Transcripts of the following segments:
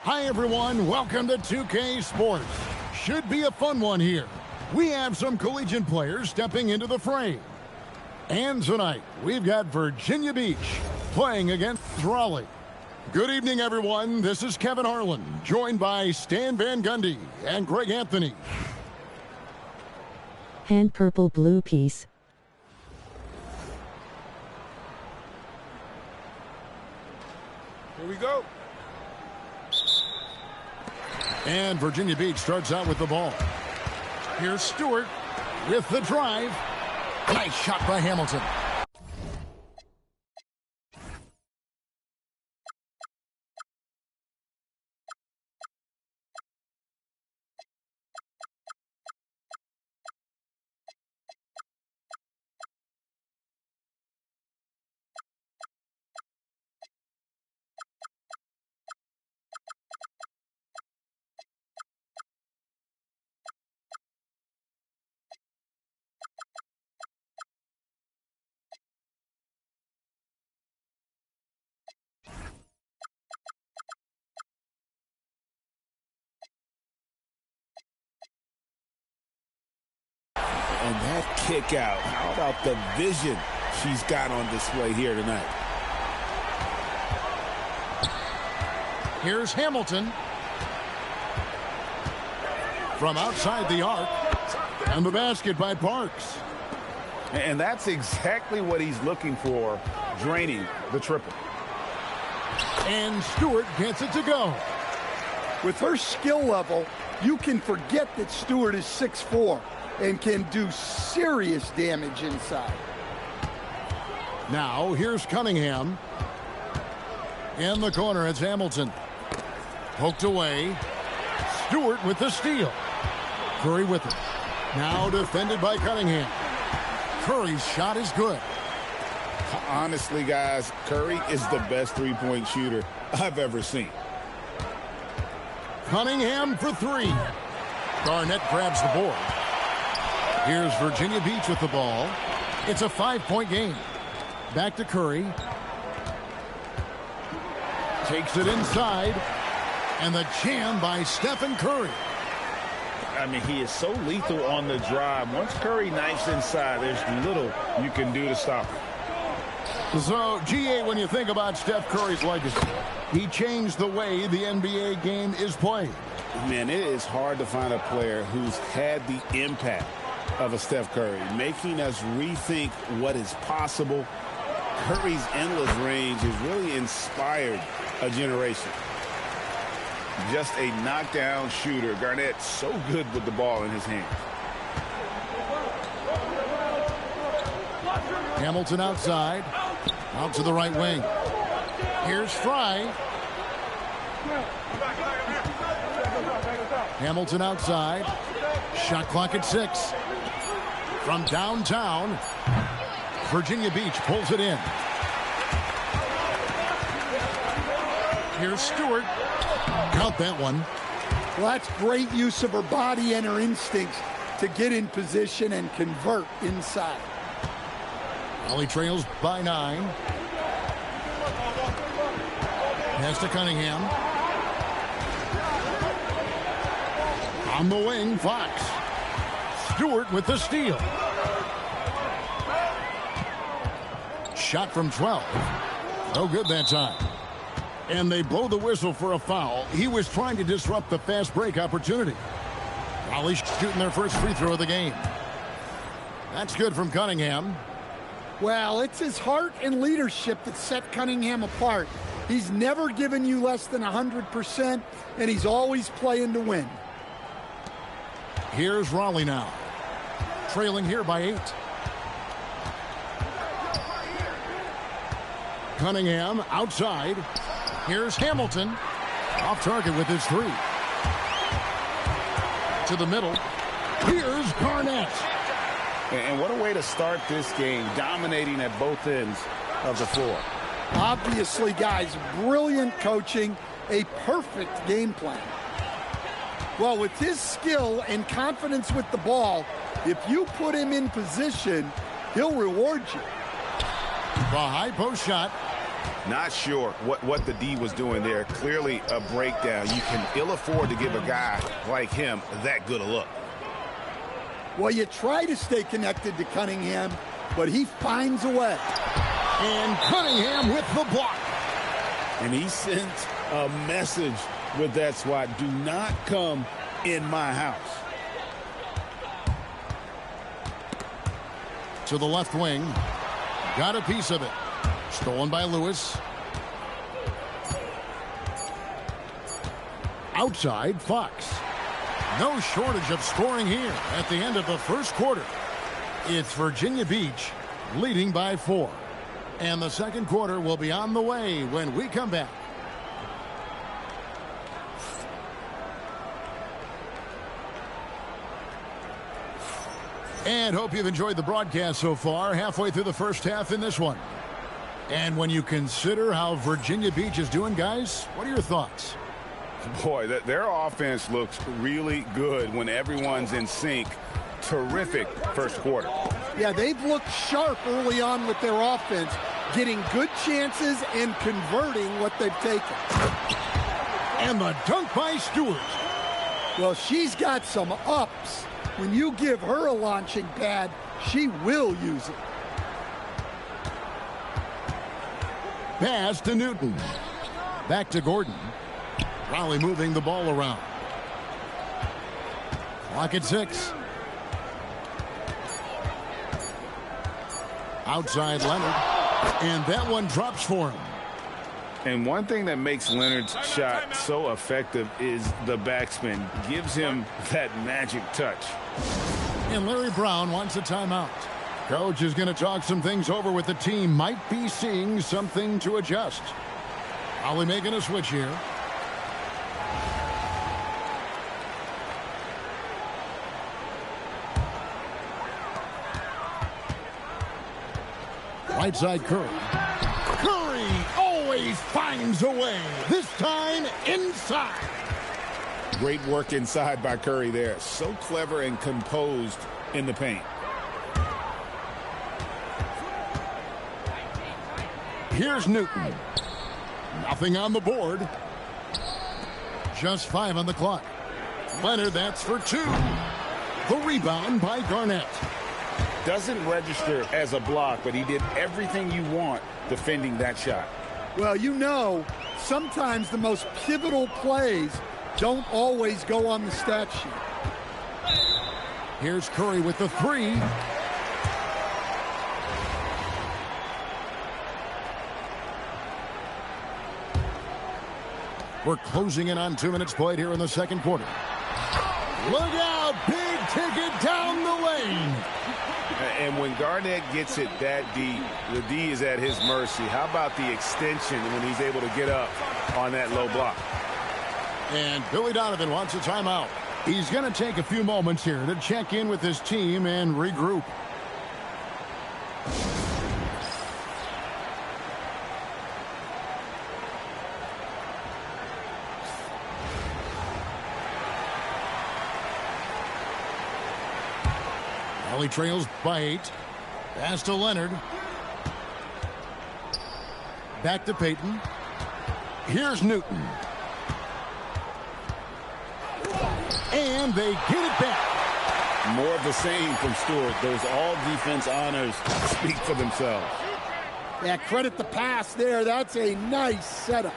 Hi everyone, welcome to 2K Sports. Should be a fun one here. We have some collegiate players stepping into the fray. And tonight, we've got Virginia Beach playing against Raleigh. Good evening everyone, this is Kevin Harlan, joined by Stan Van Gundy and Greg Anthony. Hand purple blue piece. Here we go. And Virginia Beach starts out with the ball. Here's Stewart with the drive. Nice shot by Hamilton. And that kick out, how about the vision she's got on display here tonight? Here's Hamilton. From outside the arc. And the basket by Parks. And that's exactly what he's looking for, draining the triple. And Stewart gets it to go. With her skill level, you can forget that Stewart is 6'4". and can do serious damage inside. Now, here's Cunningham. In the corner, it's Hamilton. Poked away. Stewart with the steal. Curry with it. Now defended by Cunningham. Curry's shot is good. Honestly, guys, Curry is the best three-point shooter I've ever seen. Cunningham for three. Garnett grabs the board. Here's Virginia Beach with the ball. It's a 5-point game. Back to Curry. Takes it inside. And the jam by Stephen Curry. I mean, he is so lethal on the drive. Once Curry knifes inside, there's little you can do to stop him. So, GA, when you think about Steph Curry's legacy, he changed the way the NBA game is played. Man, it is hard to find a player who's had the impact of a Steph Curry, making us rethink what is possible. Curry's endless range has really inspired a generation. Just a knockdown shooter. Garnett so good with the ball in his hand. Hamilton outside. Out to the right wing. Here's Fry. Hamilton outside. Shot clock at 6. From downtown, Virginia Beach pulls it in. Here's Stewart. Count that one. Well, that's great use of her body and her instincts to get in position and convert inside. Raleigh trails by 9. Pass to Cunningham. On the wing, Fox. Stewart with the steal. Shot from 12. No good that time. And they blow the whistle for a foul. He was trying to disrupt the fast break opportunity. Raleigh shooting their first free throw of the game. That's good from Cunningham. Well, it's his heart and leadership that set Cunningham apart. He's never given you less than 100%, and he's always playing to win. Here's Raleigh now. Trailing here by 8. Cunningham outside. Here's Hamilton. Off target with his 3. To the middle. Here's Garnett. And what a way to start this game, dominating at both ends of the floor. Obviously, guys, brilliant coaching, a perfect game plan. Well, with his skill and confidence with the ball, if you put him in position, he'll reward you. The high post shot. Not sure what the D was doing there. Clearly a breakdown. You can ill afford to give a guy like him that good a look. Well, you try to stay connected to Cunningham, but he finds a way. And Cunningham with the block. And he sent a message with that swat. Do not come in my house. To the left wing. Got a piece of it. Stolen by Lewis. Outside, Fox. No shortage of scoring here at the end of the first quarter. It's Virginia Beach leading by 4. And the second quarter will be on the way when we come back. And hope you've enjoyed the broadcast so far. Halfway through the first half in this one. And when you consider how Virginia Beach is doing, guys, what are your thoughts? Boy, their offense looks really good when everyone's in sync. Terrific first quarter. Yeah, they've looked sharp early on with their offense, getting good chances and converting what they've taken. And the dunk by Stewart. Well, she's got some ups. When you give her a launching pad, she will use it. Pass to Newton. Back to Gordon. Raleigh moving the ball around. Clock at 6. Outside Leonard. And that one drops for him. And one thing that makes Leonard's shot so effective is the backspin. Gives him that magic touch. And Larry Brown wants a timeout. Coach is going to talk some things over with the team. Might be seeing something to adjust. Raleigh making a switch here. Right side Curry. Curry always finds a way. This time inside. Great work inside by Curry there. So clever and composed in the paint. Here's Newton. Nothing on the board. Just 5 on the clock. Leonard, that's for 2. The rebound by Garnett. Doesn't register as a block, but he did everything you want defending that shot. Well, you know, sometimes the most pivotal plays don't always go on the stat sheet. Here's Curry with the 3. We're closing in on 2 minutes played here in the second quarter. Look out, big ticket down the lane. And when Garnett gets it that deep, the D is at his mercy. How about the extension when he's able to get up on that low block? And Billy Donovan wants a timeout. He's going to take a few moments here to check in with his team and regroup. Raleigh trails by 8. Pass to Leonard. Back to Payton. Here's Newton. And they get it back. More of the same from Stewart. Those all-defense honors speak for themselves. Yeah, credit the pass there. That's a nice setup.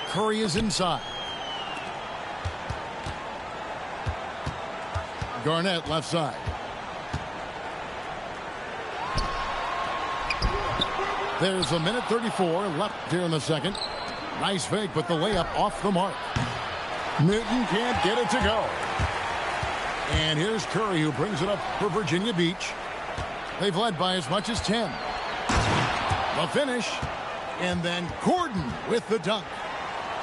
Curry is inside. Garnett left side. There's 1:34 left here in the second. Nice fake, but the layup off the mark. Newton can't get it to go. And here's Curry, who brings it up for Virginia Beach. They've led by as much as 10. The finish. And then Gordon with the dunk.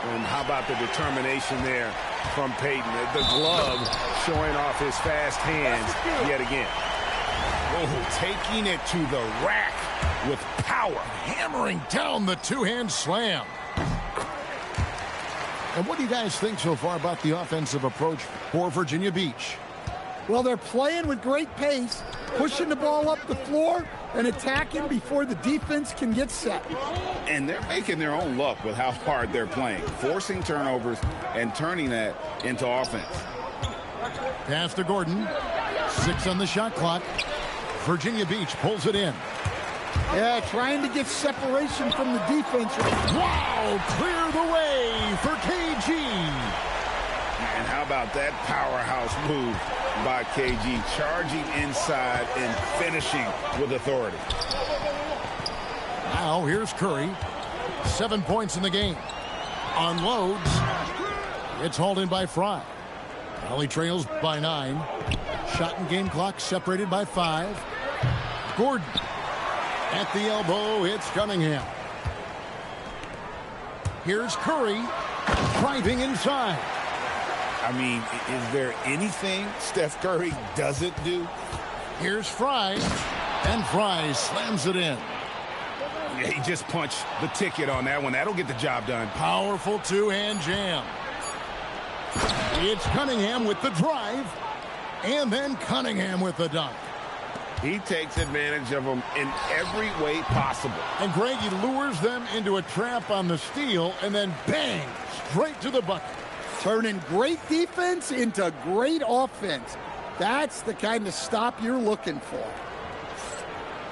And how about the determination there from Payton? The glove showing off his fast hands yet again. Oh, taking it to the rack with power. Hammering down the two-hand slam. And what do you guys think so far about the offensive approach for Virginia Beach? Well, they're playing with great pace, pushing the ball up the floor and attacking before the defense can get set. And they're making their own luck with how hard they're playing, forcing turnovers and turning that into offense. Pass to Gordon. 6 on the shot clock. Virginia Beach pulls it in. Yeah, trying to get separation from the defense. Wow, clear the way for KG. And how about that powerhouse move by KG, charging inside and finishing with authority. Now here's Curry. 7 points in the game. Unloads. It's hauled in by Fry. Valley trails by 9. Shot and game clock separated by 5. Gordon. At the elbow, it's Cunningham. Here's Curry. Driving inside. I mean, is there anything Steph Curry doesn't do? Here's Fry. And Fry slams it in. Yeah, he just punched the ticket on that one. That'll get the job done. Powerful two-hand jam. It's Cunningham with the drive. And then Cunningham with the dunk. He takes advantage of them in every way possible. And Greg, he lures them into a trap on the steal, and then bang, straight to the bucket. Turning great defense into great offense. That's the kind of stop you're looking for.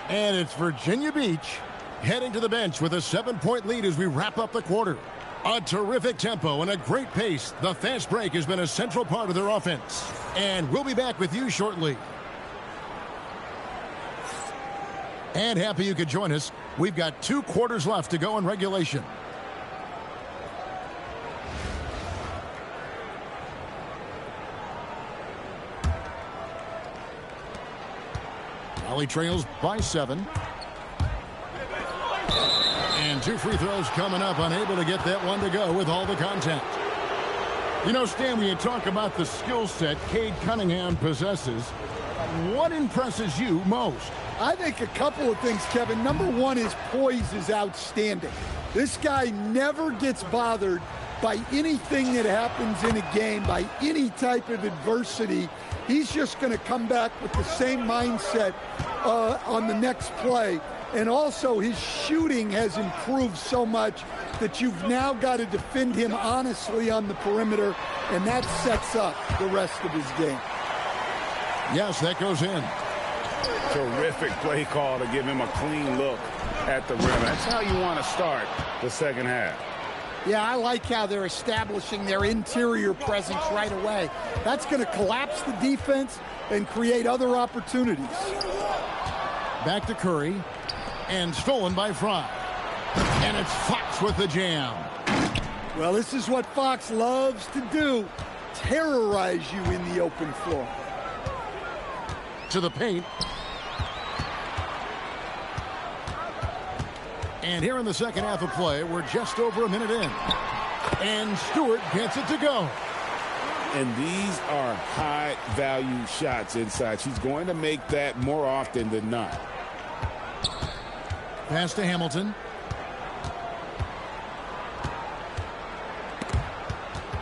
And it's Virginia Beach heading to the bench with a 7-point lead as we wrap up the quarter. A terrific tempo and a great pace. The fast break has been a central part of their offense. And we'll be back with you shortly. And happy you could join us. We've got 2 quarters left to go in regulation. Valley trails by 7. And 2 free throws coming up, unable to get that one to go with all the contact. You know, Stan, when you talk about the skill set Cade Cunningham possesses, what impresses you most? I think a couple of things, Kevin. Number one, his poise is outstanding. This guy never gets bothered by anything that happens in a game, by any type of adversity. He's just going to come back with the same mindset on the next play. And also, his shooting has improved so much that you've now got to defend him honestly on the perimeter, and that sets up the rest of his game. Yes, that goes in. Terrific play call to give him a clean look at the rim. That's how you want to start the second half. Yeah, I like how they're establishing their interior presence right away. That's going to collapse the defense and create other opportunities. Back to Curry. And stolen by Fry. And it's Fox with the jam. Well, this is what Fox loves to do. Terrorize you in the open floor. To the paint. And here in the second half of play, we're just over a minute in. And Stewart gets it to go. And these are high-value shots inside. She's going to make that more often than not. Pass to Hamilton.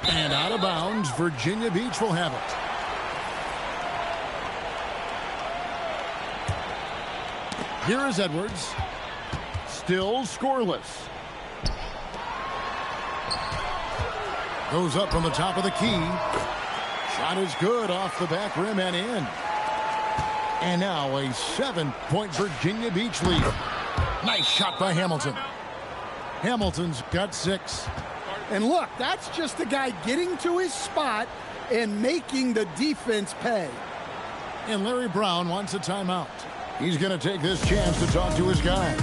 And out of bounds, Virginia Beach will have it. Here is Edwards. Still scoreless. Goes up from the top of the key. Shot is good off the back rim and in. And now a 7-point Virginia Beach lead. Nice shot by Hamilton. Hamilton's got 6. And look, that's just a guy getting to his spot and making the defense pay. And Larry Brown wants a timeout. He's going to take this chance to talk to his guy.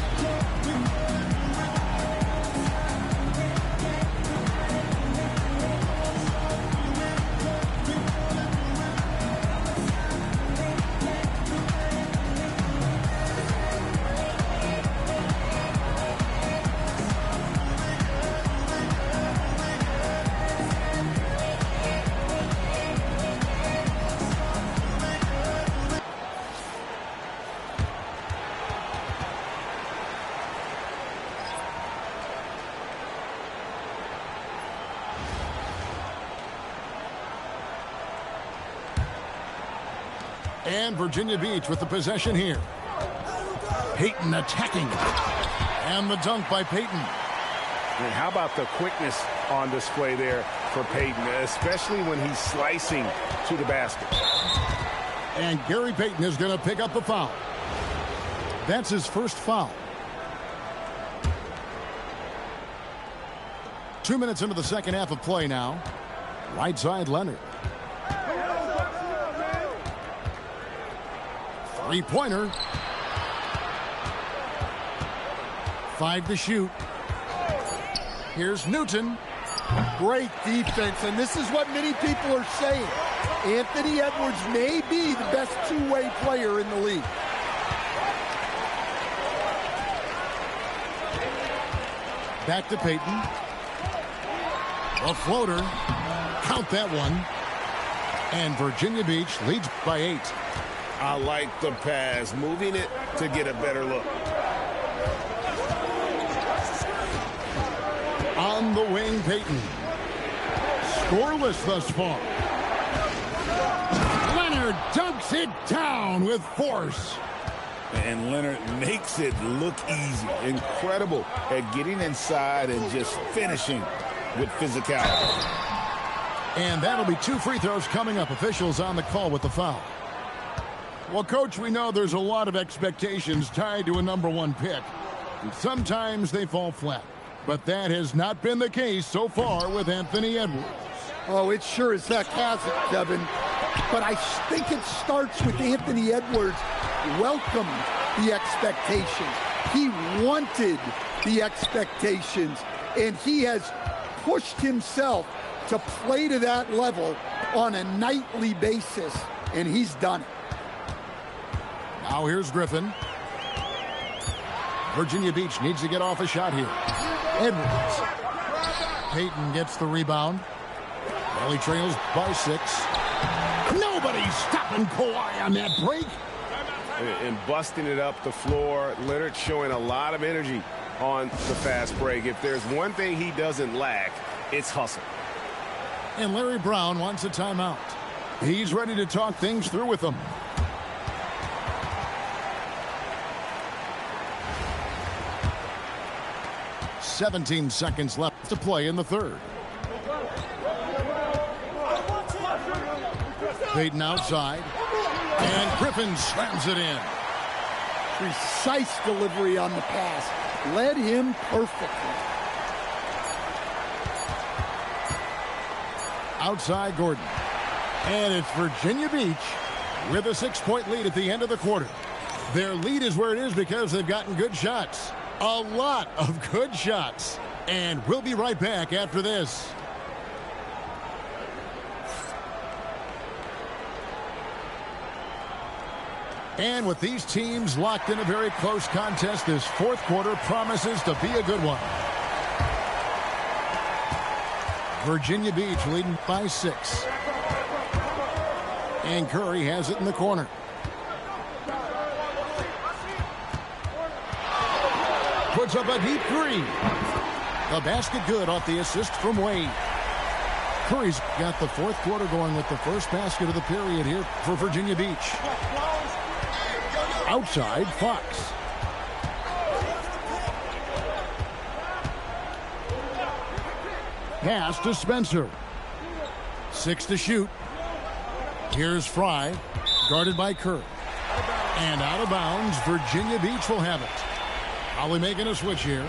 And Virginia Beach with the possession here. Payton attacking. And the dunk by Payton. And how about the quickness on display there for Payton, especially when he's slicing to the basket. And Gary Payton is going to pick up the foul. That's his first foul. 2 minutes into the second half of play now. Right side, Leonard. Three-pointer. 5 to shoot. Here's Newton. Great defense, and this is what many people are saying. Anthony Edwards may be the best two-way player in the league. Back to Payton. A floater. Count that one. And Virginia Beach leads by 8. I like the pass, moving it to get a better look. On the wing, Payton. Scoreless thus far. Leonard dunks it down with force. And Leonard makes it look easy. Incredible at getting inside and just finishing with physicality. And that'll be 2 free throws coming up. Officials on the call with the foul. Well, Coach, we know there's a lot of expectations tied to a #1 pick. And sometimes they fall flat. But that has not been the case so far with Anthony Edwards. Oh, it sure as heck hasn't, Kevin. But I think it starts with Anthony Edwards welcomed the expectations. He wanted the expectations, and he has pushed himself to play to that level on a nightly basis, and he's done it. Now here's Griffin. Virginia Beach needs to get off a shot here. Edwards. Payton gets the rebound. Well, he trails by 6. Nobody's stopping Kawhi on that break. And busting it up the floor. Leonard showing a lot of energy on the fast break. If there's one thing he doesn't lack, it's hustle. And Larry Brown wants a timeout. He's ready to talk things through with them. "17 seconds left to play in the third. Payton outside. And Griffin slams it in. Precise delivery on the pass. Led him perfectly. Outside Gordon. And it's Virginia Beach with a 6-point lead at the end of the quarter. Their lead is where it is because they've gotten good shots. A lot of good shots. And we'll be right back after this. And with these teams locked in a very close contest, this fourth quarter promises to be a good one. Virginia Beach leading by 6. And Curry has it in the corner. Puts up a deep 3. The basket good off the assist from Wade. Curry's got the fourth quarter going with the first basket of the period here for Virginia Beach. Outside, Fox. Pass to Spencer. 6 to shoot. Here's Fry, guarded by Kerr. And out of bounds, Virginia Beach will have it. Holly making a switch here.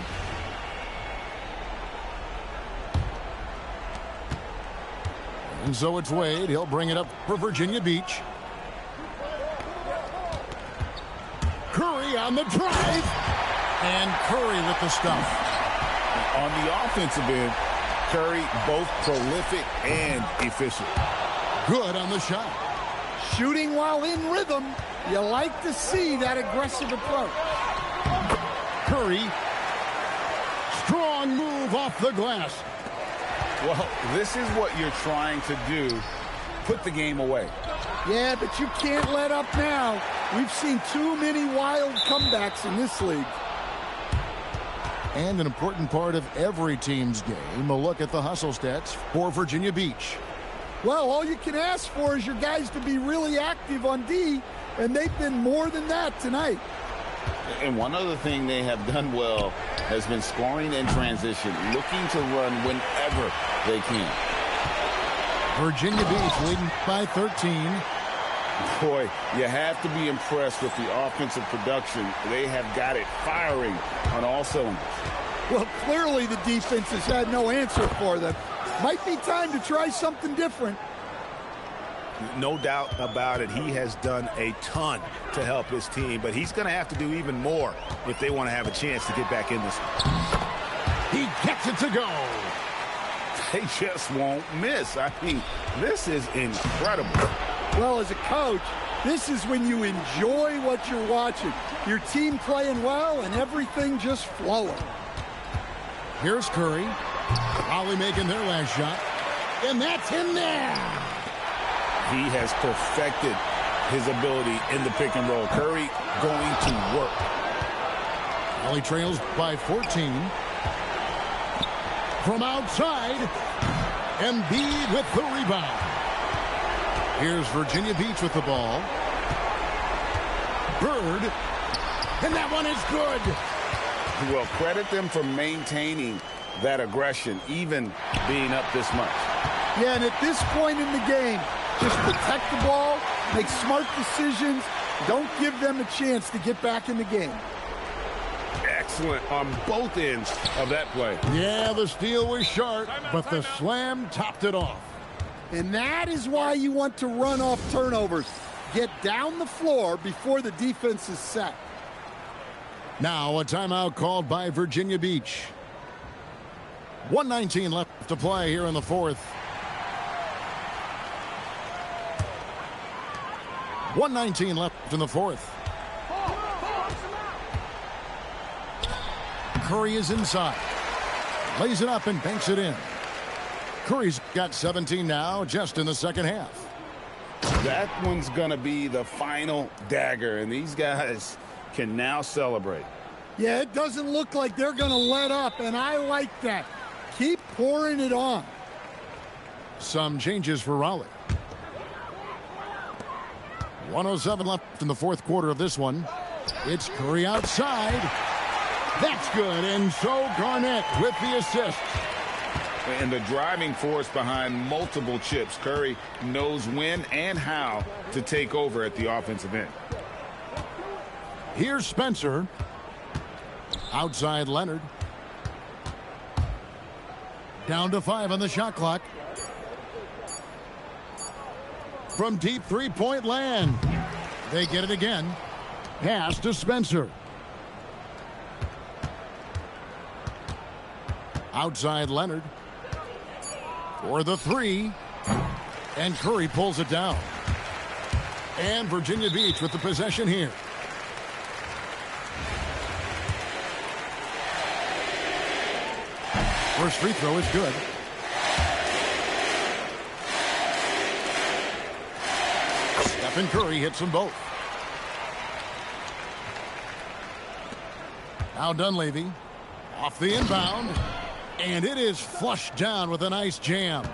And so it's Wade. He'll bring it up for Virginia Beach. Curry on the drive. And Curry with the stuff. On the offensive end, Curry both prolific and efficient. Good on the shot. Shooting while in rhythm. You like to see that aggressive approach. Curry. Strong move off the glass. Well, this is what you're trying to do. Put the game away. Yeah, but you can't let up now. We've seen too many wild comebacks in this league. And an important part of every team's game, a look at the hustle stats for Virginia Beach. Well, all you can ask for is your guys to be really active on D, and they've been more than that tonight. And one other thing they have done well has been scoring in transition, looking to run whenever they can. Virginia Beach leading by 13. Boy, you have to be impressed with the offensive production. They have got it firing on all cylinders. Well, clearly the defense has had no answer for them. Might be time to try something different. No doubt about it. He has done a ton to help his team, but he's going to have to do even more if they want to have a chance to get back in this one. He gets it to go. They just won't miss. I mean, this is incredible. Well, as a coach, this is when you enjoy what you're watching. Your team playing well and everything just flowing. Here's Curry. Raleigh making their last shot. And that's in there. He has perfected his ability in the pick and roll. Curry going to work. Raleigh trails by 14. From outside, Embiid with the rebound. Here's Virginia Beach with the ball. Bird. And that one is good. Well, credit them for maintaining that aggression, even being up this much. Yeah, and at this point in the game, just protect the ball, make smart decisions, don't give them a chance to get back in the game. Excellent on both ends of that play. Yeah, the steal was sharp, but the slam topped it off. And that is why you want to run off turnovers. Get down the floor before the defense is set. Now a timeout called by Virginia Beach. 1:19 left to play here in the fourth. 1:19 left in the fourth. Curry is inside. Lays it up and banks it in. Curry's got 17 now, just in the second half. That one's going to be the final dagger, and these guys can now celebrate. Yeah, it doesn't look like they're going to let up, and I like that. Keep pouring it on. Some changes for Raleigh. 1:07 left in the fourth quarter of this one. It's Curry outside. That's good, and so Garnett with the assist. And the driving force behind multiple chips. Curry knows when and how to take over at the offensive end. Here's Spencer. Outside Leonard. Down to 5 on the shot clock. From deep three-point land. They get it again. Pass to Spencer. Outside Leonard. For the three. And Curry pulls it down. And Virginia Beach with the possession here. First free throw is good. Stephen Curry hits them both. Now Dunleavy off the inbound. And it is flushed down with a nice jam.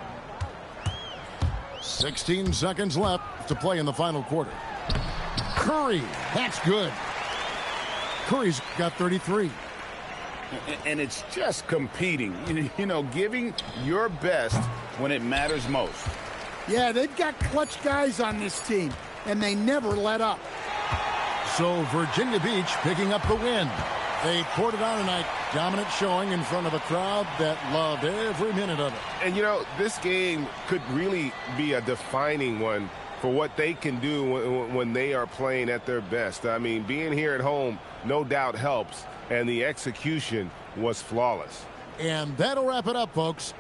16 seconds left to play in the final quarter. Curry, that's good. Curry's got 33. And it's just competing, you know, giving your best when it matters most. Yeah, they've got clutch guys on this team, and they never let up. So Virginia Beach picking up the win. They poured it on tonight. Dominant showing in front of a crowd that loved every minute of it. And, you know, this game could really be a defining one for what they can do when they are playing at their best. I mean, being here at home no doubt helps, and the execution was flawless. And that'll wrap it up, folks.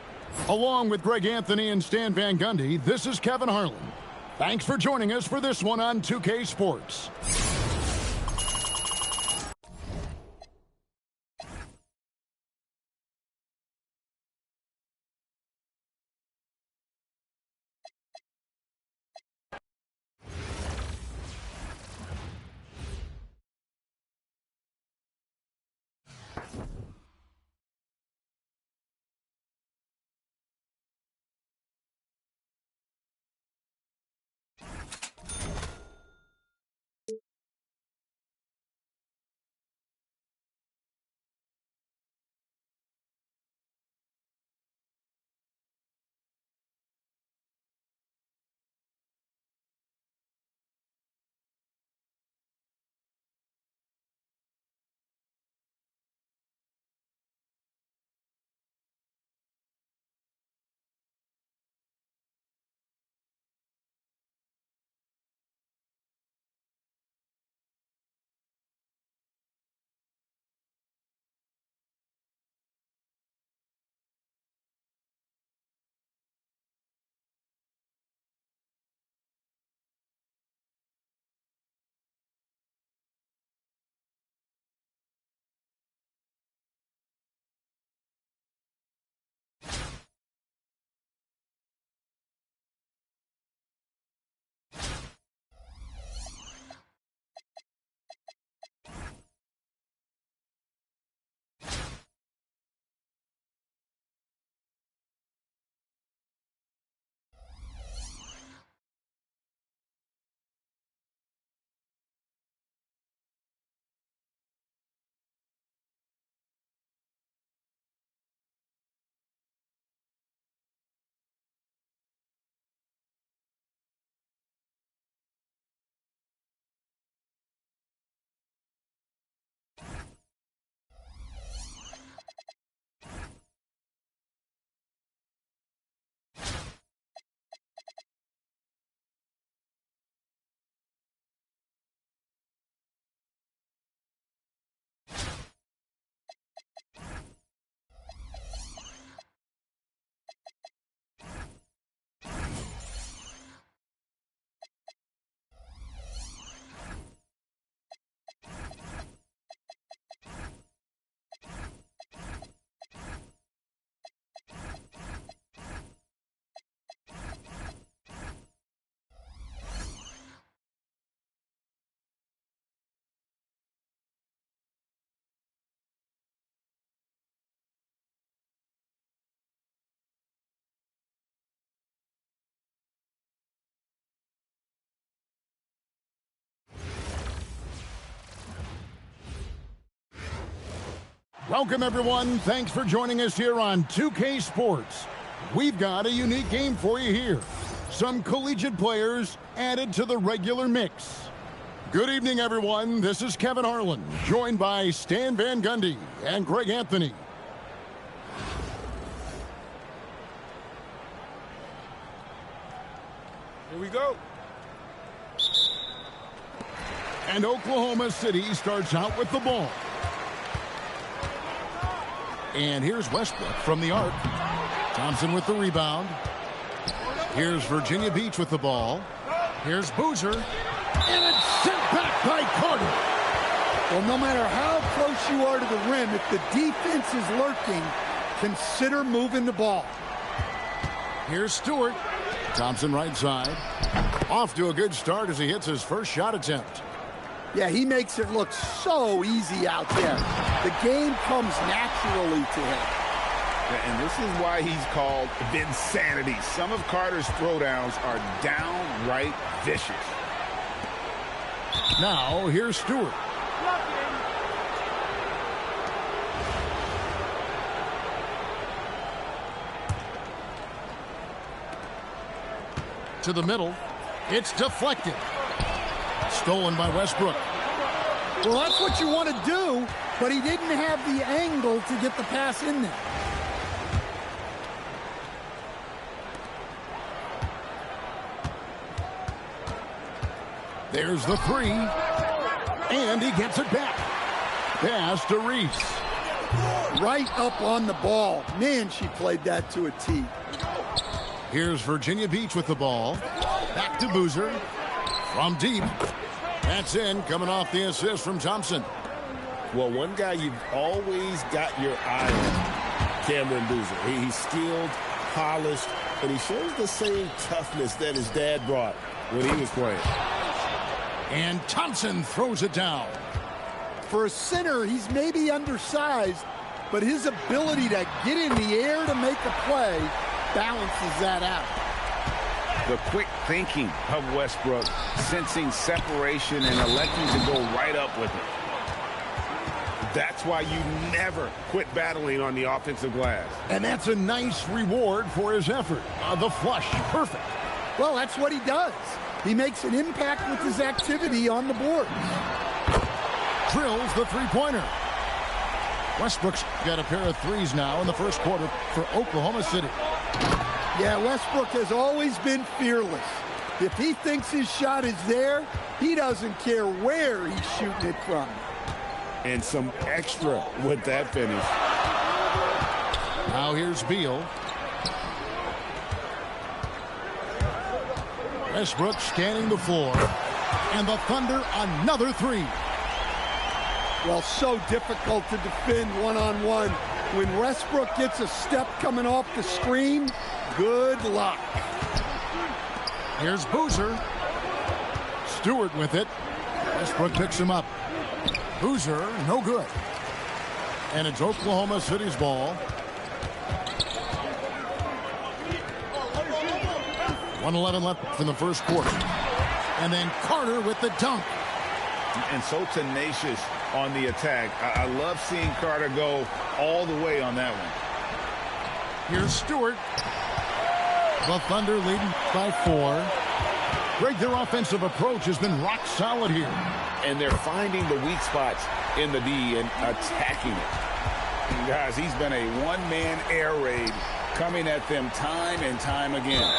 Along with Greg Anthony and Stan Van Gundy, this is Kevin Harlan. Thanks for joining us for this one on 2K Sports. Welcome, everyone. Thanks for joining us here on 2K Sports. We've got a unique game for you here. Some collegiate players added to the regular mix. Good evening, everyone. This is Kevin Harlan, joined by Stan Van Gundy and Greg Anthony. Here we go. And Oklahoma City starts out with the ball. And here's Westbrook from the arc. Thompson with the rebound. Here's Virginia Beach with the ball. Here's Boozer. And it's sent back by Carter. Well, no matter how close you are to the rim, if the defense is lurking, consider moving the ball. Here's Stewart. Thompson right side. Off to a good start as he hits his first shot attempt. Yeah, he makes it look so easy out there. The game comes naturally to him. And this is why he's called Vinsanity. Some of Carter's throwdowns are downright vicious. Now, here's Stewart. To the middle. It's deflected. Stolen by Westbrook. Well, that's what you want to do, but he didn't have the angle to get the pass in there. There's the three. And he gets it back. Pass to Reese. Right up on the ball. Man, she played that to a T. Here's Virginia Beach with the ball. Back to Boozer. From deep. That's in, coming off the assist from Thompson. Well, one guy you've always got your eye on, Cameron Boozer. He's skilled, polished, and he shows the same toughness that his dad brought when he was playing. And Thompson throws it down. For a center, he's maybe undersized, but his ability to get in the air to make a play balances that out. The quick thinking of Westbrook, sensing separation and electing to go right up with it. That's why you never quit battling on the offensive glass. And that's a nice reward for his effort. The flush, perfect. Well, that's what he does. He makes an impact with his activity on the board. Drills the three-pointer. Westbrook's got a pair of threes now in the first quarter for Oklahoma City. Yeah, Westbrook has always been fearless. If he thinks his shot is there, he doesn't care where he's shooting it from. And some extra with that finish. Now here's Beal. Westbrook scanning the floor. And the Thunder another three. Well, so difficult to defend one-on-one. When Westbrook gets a step coming off the screen, good luck. Here's Boozer. Stewart with it. Westbrook picks him up. Boozer, no good. And it's Oklahoma City's ball. 1:11 left in the first quarter. And then Carter with the dunk. And so tenacious on the attack. I love seeing Carter go all the way on that one. Here's Stewart. The Thunder leading by 4. Greg, their offensive approach has been rock solid here. And they're finding the weak spots in the D and attacking it. And guys, he's been a one-man air raid coming at them time and time again.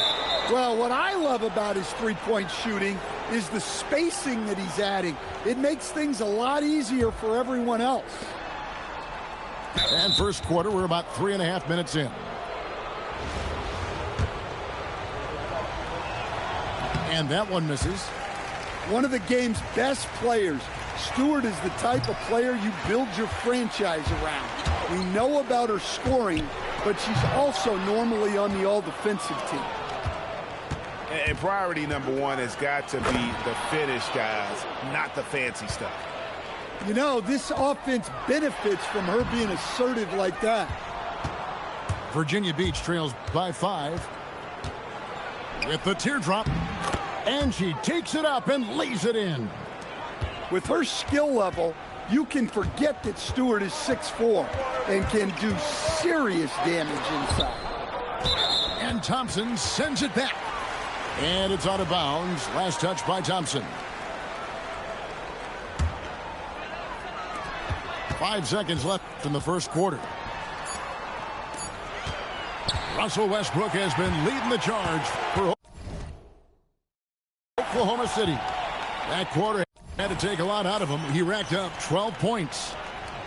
Well, what I love about his three-point shooting is the spacing that he's adding. It makes things a lot easier for everyone else. And first quarter, we're about 3.5 minutes in. And that one misses. One of the game's best players. Stewart is the type of player you build your franchise around. We know about her scoring, but she's also normally on the all-defensive team. And priority number one has got to be the finish, guys, not the fancy stuff. You know, this offense benefits from her being assertive like that. Virginia Beach trails by 5. With the teardrop. And she takes it up and lays it in. With her skill level, you can forget that Stewart is 6'4" and can do serious damage inside. And Thompson sends it back. And it's out of bounds. Last touch by Thompson. 5 seconds left in the first quarter. Russell Westbrook has been leading the charge for Oklahoma City. That quarter had to take a lot out of him. He racked up 12 points.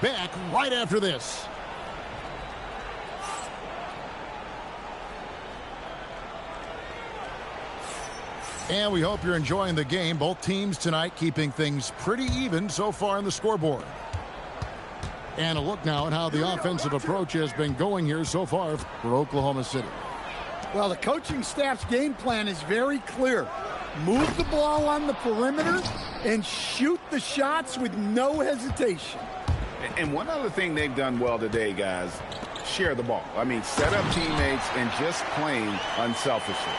Back right after this. And we hope you're enjoying the game. Both teams tonight keeping things pretty even so far in the scoreboard. And a look now at how the offensive approach has been going here so far for Oklahoma City. Well, the coaching staff's game plan is very clear. Move the ball on the perimeter and shoot the shots with no hesitation. And one other thing they've done well today, guys, share the ball. I mean, set up teammates and just playing unselfishly.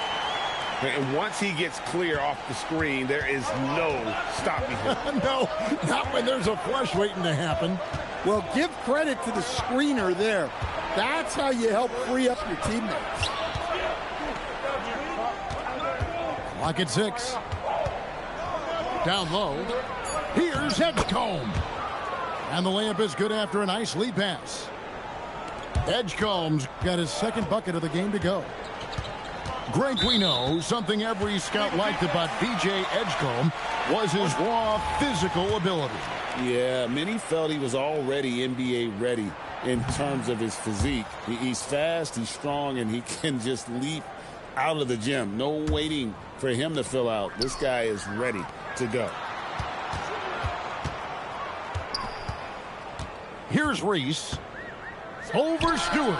And once he gets clear off the screen, there is no stopping him. No, not when there's a flush waiting to happen. Well, give credit to the screener there. That's how you help free up your teammates. Clock at 6. Down low. Here's Edgecombe. And the layup is good after a nice lead pass. Edgecombe's got his second bucket of the game to go. Greg, we know something every scout liked about B.J. Edgecombe was his raw physical ability. Yeah, many felt he was already NBA ready in terms of his physique. He's fast, he's strong, and he can just leap out of the gym. No waiting for him to fill out. This guy is ready to go. Here's Reese. Over Stewart.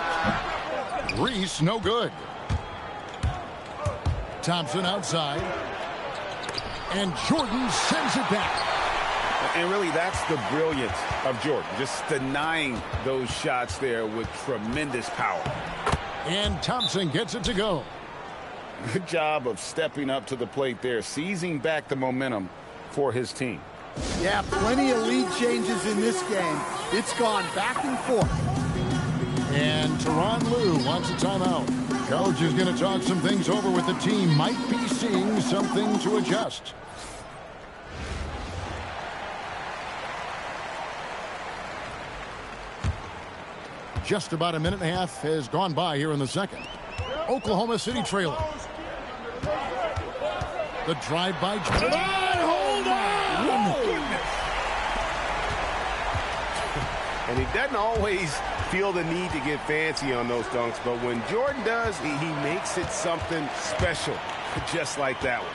Reese, no good. Thompson outside. And Jordan sends it back. And really, that's the brilliance of Jordan, just denying those shots there with tremendous power. And Thompson gets it to go. Good job of stepping up to the plate there, seizing back the momentum for his team. Yeah, plenty of lead changes in this game. It's gone back and forth. And Tyronn Lue wants a timeout. Coach is going to talk some things over with the team. Might be seeing something to adjust. Just about a minute and a half has gone by here in the second. Oklahoma City trailing. The drive by Jordan. Hold on! And he doesn't always feel the need to get fancy on those dunks, but when Jordan does, he makes it something special, just like that one.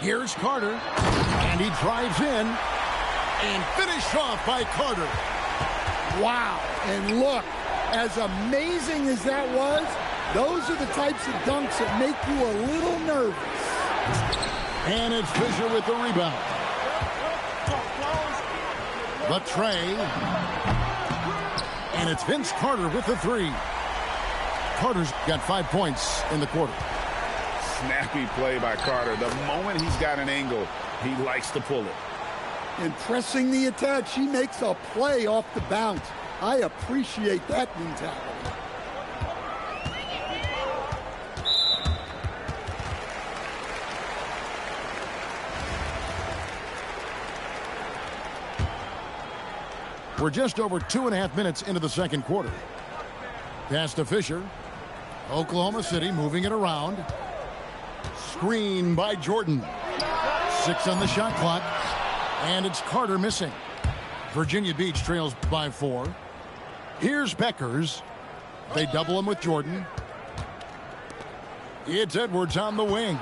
Here's Carter, and he drives in, and finished off by Carter. Wow, and look, as amazing as that was, those are the types of dunks that make you a little nervous. And it's Fisher with the rebound. The tray. And it's Vince Carter with the three. Carter's got 5 points in the quarter. Snappy play by Carter. The moment he's got an angle, he likes to pull it. And pressing the attack, she makes a play off the bounce. I appreciate that mentality. We're just over 2.5 minutes into the second quarter. Pass to Fisher. Oklahoma City moving it around. Screen by Jordan. 6 on the shot clock. And it's Carter missing. Virginia Beach trails by 4. Here's Beckers. They double him with Jordan. It's Edwards on the wing.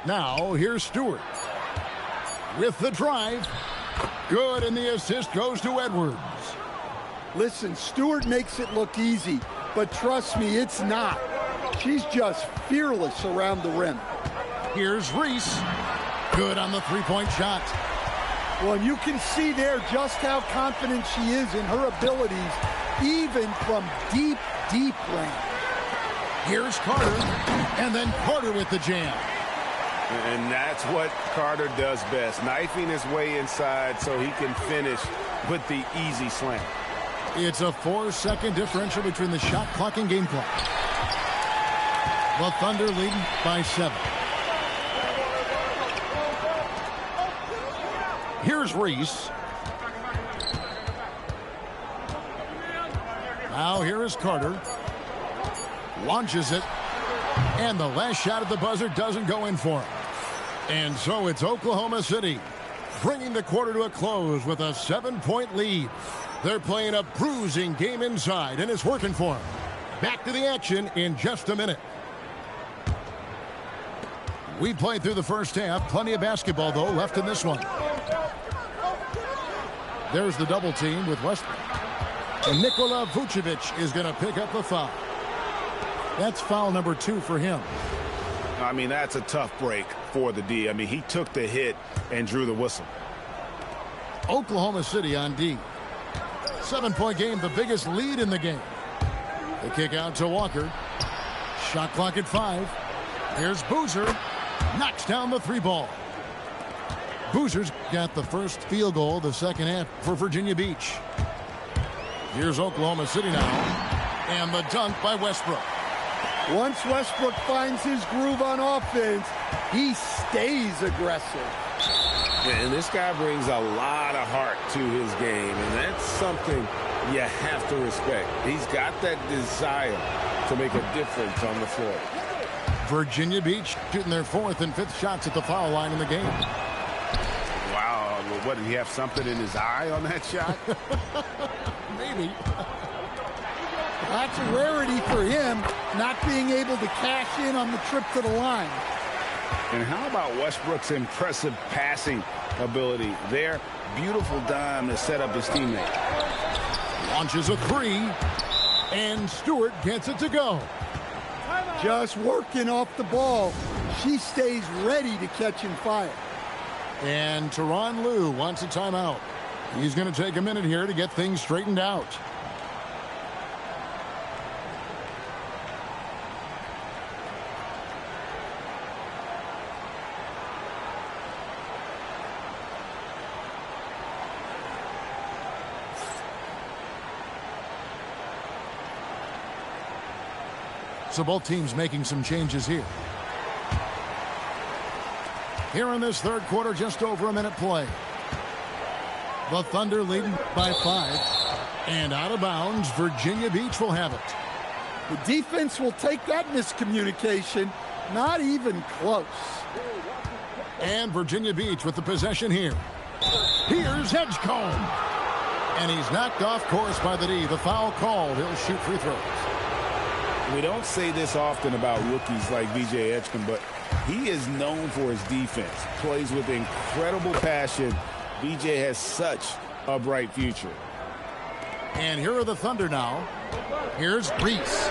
Now here's Stewart. With the drive. Good, and the assist goes to Edwards. Listen, Stewart makes it look easy, but trust me, it's not. She's just fearless around the rim. Here's Reese. Good on the three-point shot. Well, you can see there just how confident she is in her abilities, even from deep, deep range. Here's Carter, and then Carter with the jam. And that's what Carter does best, knifing his way inside so he can finish with the easy slam. It's a 4-second differential between the shot clock and game clock. The Thunder leading by 7. Here's Reese. Now here is Carter. Launches it. And the last shot at the buzzer doesn't go in for him. And so it's Oklahoma City bringing the quarter to a close with a 7-point lead. They're playing a bruising game inside, and it's working for them. Back to the action in just a minute. We played through the first half. Plenty of basketball, though, left in this one. There's the double team with Westbrook. And Nikola Vucevic is going to pick up the foul. That's foul number 2 for him. I mean, that's a tough break for the D. I mean, he took the hit and drew the whistle. Oklahoma City on D. 7-point game, the biggest lead in the game. The kick out to Walker. Shot clock at 5. Here's Boozer. Knocks down the 3-ball. Boozer's got the first field goal of the second half for Virginia Beach. Here's Oklahoma City now. And the dunk by Westbrook. Once Westbrook finds his groove on offense, he stays aggressive. And this guy brings a lot of heart to his game, and that's something you have to respect. He's got that desire to make a difference on the floor. Virginia Beach shooting their 4th and 5th shots at the foul line in the game. Wow, what, did he have something in his eye on that shot? Maybe. That's a rarity for him, not being able to cash in on the trip to the line. And how about Westbrook's impressive passing ability there? Beautiful dime to set up his teammate. Launches a 3. And Stewart gets it to go. Just working off the ball. She stays ready to catch and fire. And Tyronn Lue wants a timeout. He's going to take a minute here to get things straightened out. So both teams making some changes here. Here in this third quarter, just over a minute play. The Thunder leading by 5. And out of bounds, Virginia Beach will have it. The defense will take that miscommunication. Not even close. And Virginia Beach with the possession here. Here's Edgecombe. And he's knocked off course by the D. The foul called. He'll shoot free throws. We don't say this often about rookies like V.J. Edgecombe, but he is known for his defense. Plays with incredible passion. V.J. has such a bright future. And here are the Thunder now. Here's Reese.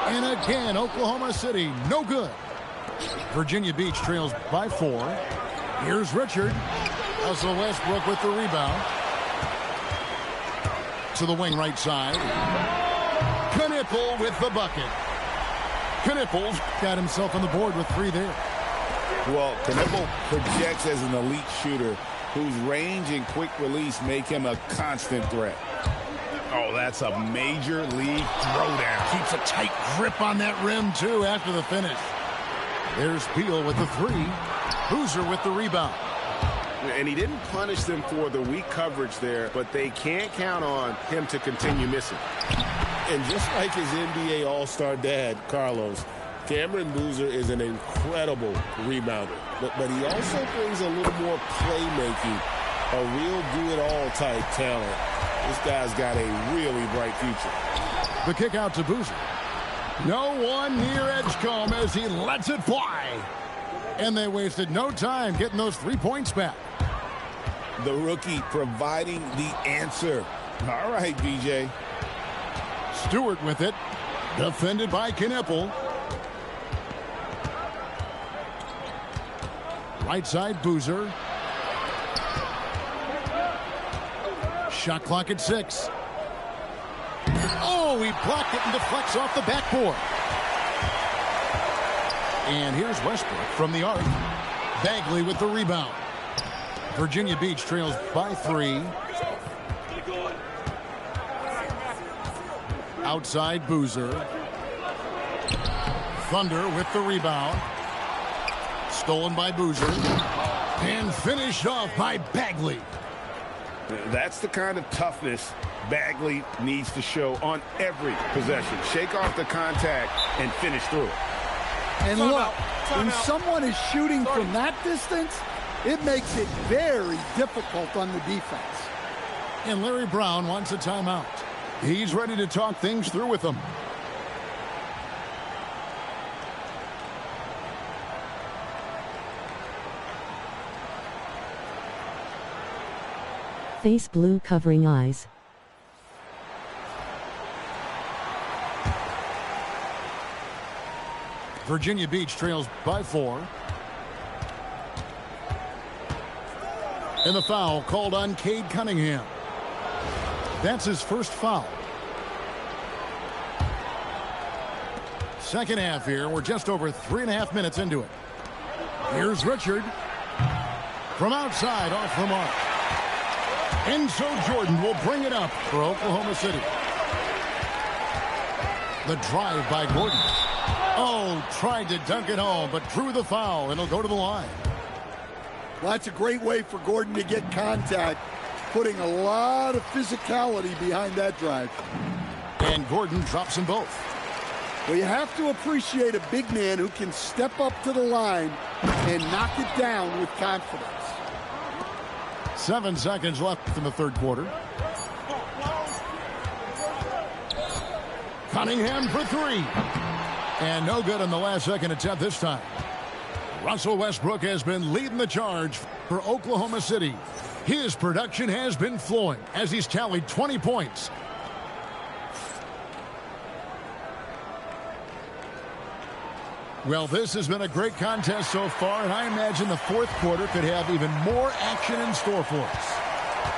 And again, Oklahoma City, no good. Virginia Beach trails by 4. Here's Richard. Russell Westbrook with the rebound. To the wing right side. Knipple with the bucket. Knipple's got himself on the board with 3 there. Well, Knipple projects as an elite shooter whose range and quick release make him a constant threat. Oh, that's a major league throwdown. Keeps a tight grip on that rim, too, after the finish. There's Beal with the 3. Boozer with the rebound. And he didn't punish them for the weak coverage there, but they can't count on him to continue missing. And just like his NBA All-Star dad, Carlos, Cameron Boozer is an incredible rebounder. But he also brings a little more playmaking, a real do-it-all type talent. This guy's got a really bright future. The kick out to Boozer. No one near Edgecombe as he lets it fly. And they wasted no time getting those 3 points back. The rookie providing the answer. All right, BJ. Stewart with it. Defended by Knipple. Right side, Boozer. Shot clock at 6. Oh, he blocked it and deflects off the backboard. And here's Westbrook from the arc. Bagley with the rebound. Virginia Beach trails by 3. Outside Boozer. Thunder with the rebound. Stolen by Boozer. And finished off by Bagley. That's the kind of toughness Bagley needs to show on every possession. Shake off the contact and finish through it. And look, when someone is shooting from that distance, it makes it very difficult on the defense. And Larry Brown wants a timeout. He's ready to talk things through with them. Face blue covering eyes. Virginia Beach trails by 4. And the foul called on Cade Cunningham. That's his first foul. Second half here. We're just over 3.5 minutes into it. Here's Richard. From outside, off the mark. And so Jordan will bring it up for Oklahoma City. The drive by Gordon. Oh, tried to dunk it home, but drew the foul, and he'll go to the line. Well, that's a great way for Gordon to get contact, putting a lot of physicality behind that drive. And Gordon drops them both. Well, you have to appreciate a big man who can step up to the line and knock it down with confidence. 7 seconds left in the third quarter. Cunningham for 3. And no good on the last second attempt this time. Russell Westbrook has been leading the charge for Oklahoma City. His production has been flowing as he's tallied 20 points. Well, this has been a great contest so far, and I imagine the fourth quarter could have even more action in store for us.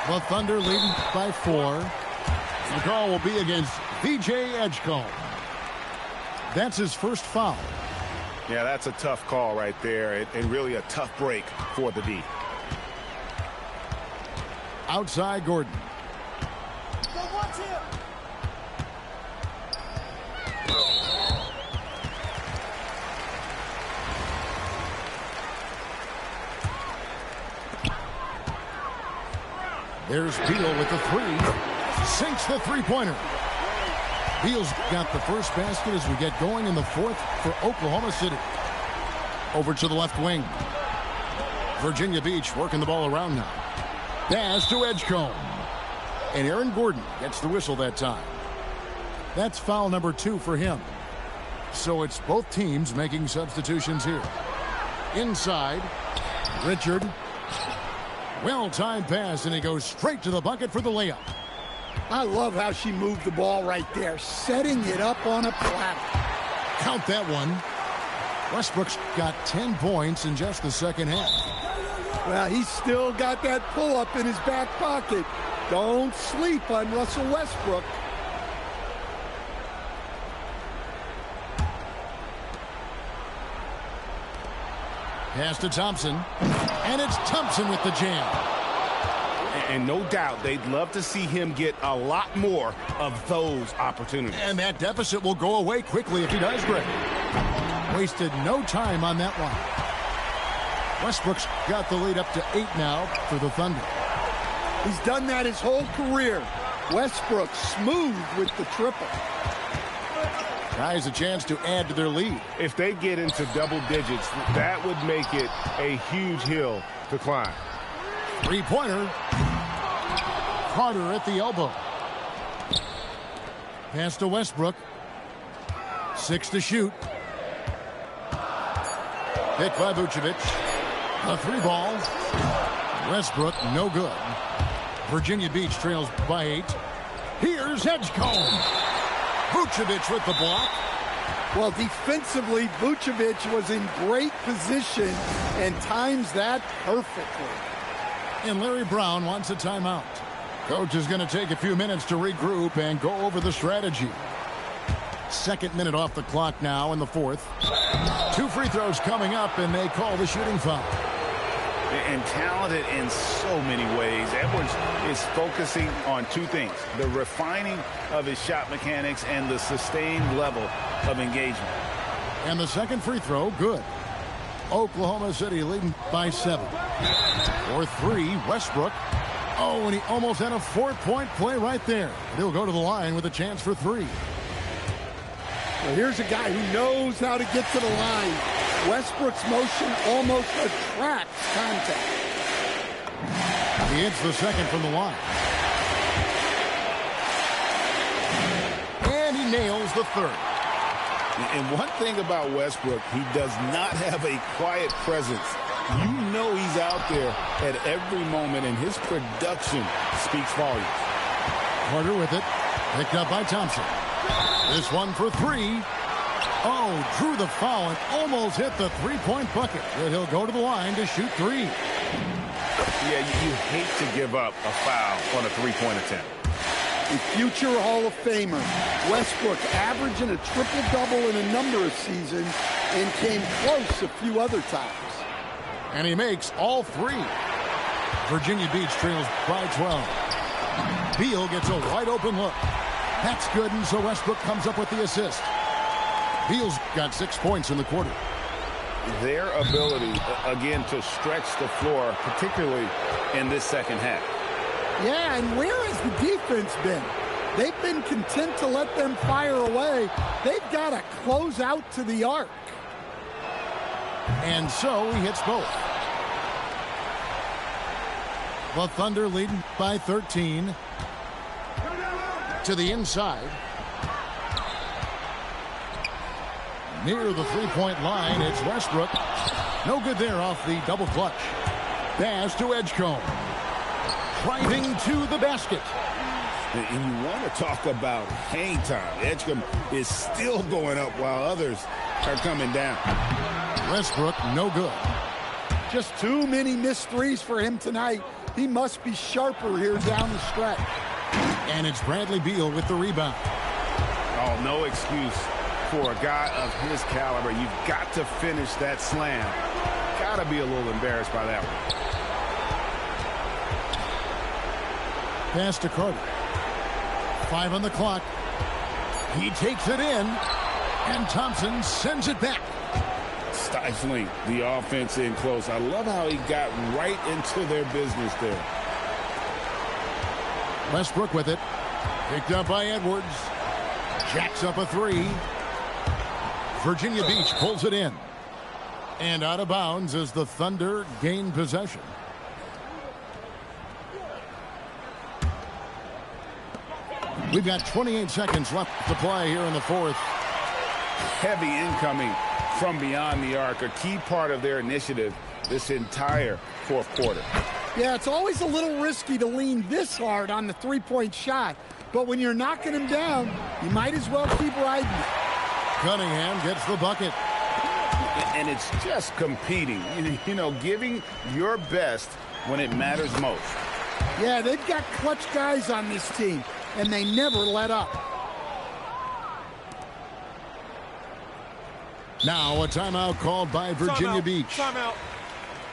The Thunder leading by 4. The call will be against VJ Edgecombe. That's his first foul. Yeah, that's a tough call right there, and really a tough break for the D. Outside Gordon. There's Beal with the 3. Sinks the three-pointer. Beal's got the first basket as we get going in the fourth for Oklahoma City. Over to the left wing. Virginia Beach working the ball around now. Pass to Edgecombe. And Aaron Gordon gets the whistle that time. That's foul number 2 for him. So it's both teams making substitutions here. Inside, Richard. Well-timed pass, and he goes straight to the bucket for the layup. I love how she moved the ball right there, setting it up on a platter. Count that one. Westbrook's got 10 points in just the second half. Well, he's still got that pull-up in his back pocket. Don't sleep on Russell Westbrook. Pass to Thompson. And it's Thompson with the jam. And no doubt they'd love to see him get a lot more of those opportunities. And that deficit will go away quickly if he does, Greg. Wasted no time on that one. Westbrook's got the lead up to 8 now for the Thunder. He's done that his whole career. Westbrook smooth with the triple. Guys a chance to add to their lead. If they get into double digits, that would make it a huge hill to climb. Three-pointer. Carter at the elbow. Pass to Westbrook. 6 to shoot. Hit by Vucevic. A 3-ball. Westbrook, no good. Virginia Beach trails by 8. Here's Edgecombe. Vucevic with the block. Well, defensively, Vucevic was in great position and times that perfectly. And Larry Brown wants a timeout. Coach is going to take a few minutes to regroup and go over the strategy. Second minute off the clock now in the fourth. 2 free throws coming up, and they call the shooting foul. And talented in so many ways. Edwards is focusing on 2 things: the refining of his shot mechanics and the sustained level of engagement. And the second free throw, good. Oklahoma City leading by 7. For 3, Westbrook. Oh, and he almost had a 4-point play right there. He'll go to the line with a chance for 3. Well, here's a guy who knows how to get to the line. Westbrook's motion almost attracts contact. He hits the second from the line. And he nails the third. And one thing about Westbrook, he does not have a quiet presence. You know he's out there at every moment, and his production speaks volumes. Carter with it. Picked up by Thompson. This one for 3. Oh, drew the foul and almost hit the 3-point bucket. But he'll go to the line to shoot 3. Yeah, you hate to give up a foul on a 3-point attempt. A future Hall of Famer, Westbrook averaging a triple-double in a number of seasons and came close a few other times. And he makes all 3. Virginia Beach trails by 12. Beal gets a wide-open look. That's good, and so Westbrook comes up with the assist. Beal's got 6 points in the quarter. Their ability, again, to stretch the floor, particularly in this second half. Yeah, and where has the defense been? They've been content to let them fire away. They've got to close out to the arc. And so he hits both. The Thunder leading by 13. To the inside. Near the 3-point line, it's Westbrook. No good there off the double clutch. Pass to Edgecombe. Driving to the basket. And you want to talk about hang time. Edgecombe is still going up while others are coming down. Westbrook, no good. Just too many missed threes for him tonight. He must be sharper here down the stretch. And it's Bradley Beal with the rebound. Oh, no excuse for a guy of his caliber. You've got to finish that slam. Got to be a little embarrassed by that one. Pass to Carter. 5 on the clock. He takes it in, and Thompson sends it back. Stifling the offense in close. I love how he got right into their business there. Westbrook with it. Picked up by Edwards. Jacks up a 3. Virginia Beach pulls it in. And out of bounds as the Thunder gain possession. We've got 28 seconds left to play here in the fourth. Heavy incoming from beyond the arc, a key part of their initiative this entire fourth quarter. Yeah, it's always a little risky to lean this hard on the 3-point shot. But when you're knocking him down, you might as well keep riding it. Cunningham gets the bucket. And it's just competing, you know, giving your best when it matters most. Yeah, they've got clutch guys on this team, and they never let up. Now a timeout called by Virginia Beach. Timeout.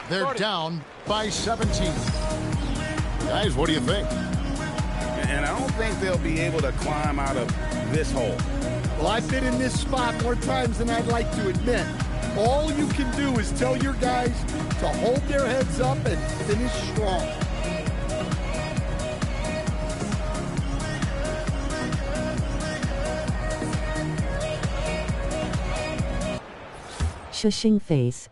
They're down by 17. Guys, what do you think? And I don't think they'll be able to climb out of this hole. Well, I've been in this spot more times than I'd like to admit. All you can do is tell your guys to hold their heads up and finish strong. Shushing face.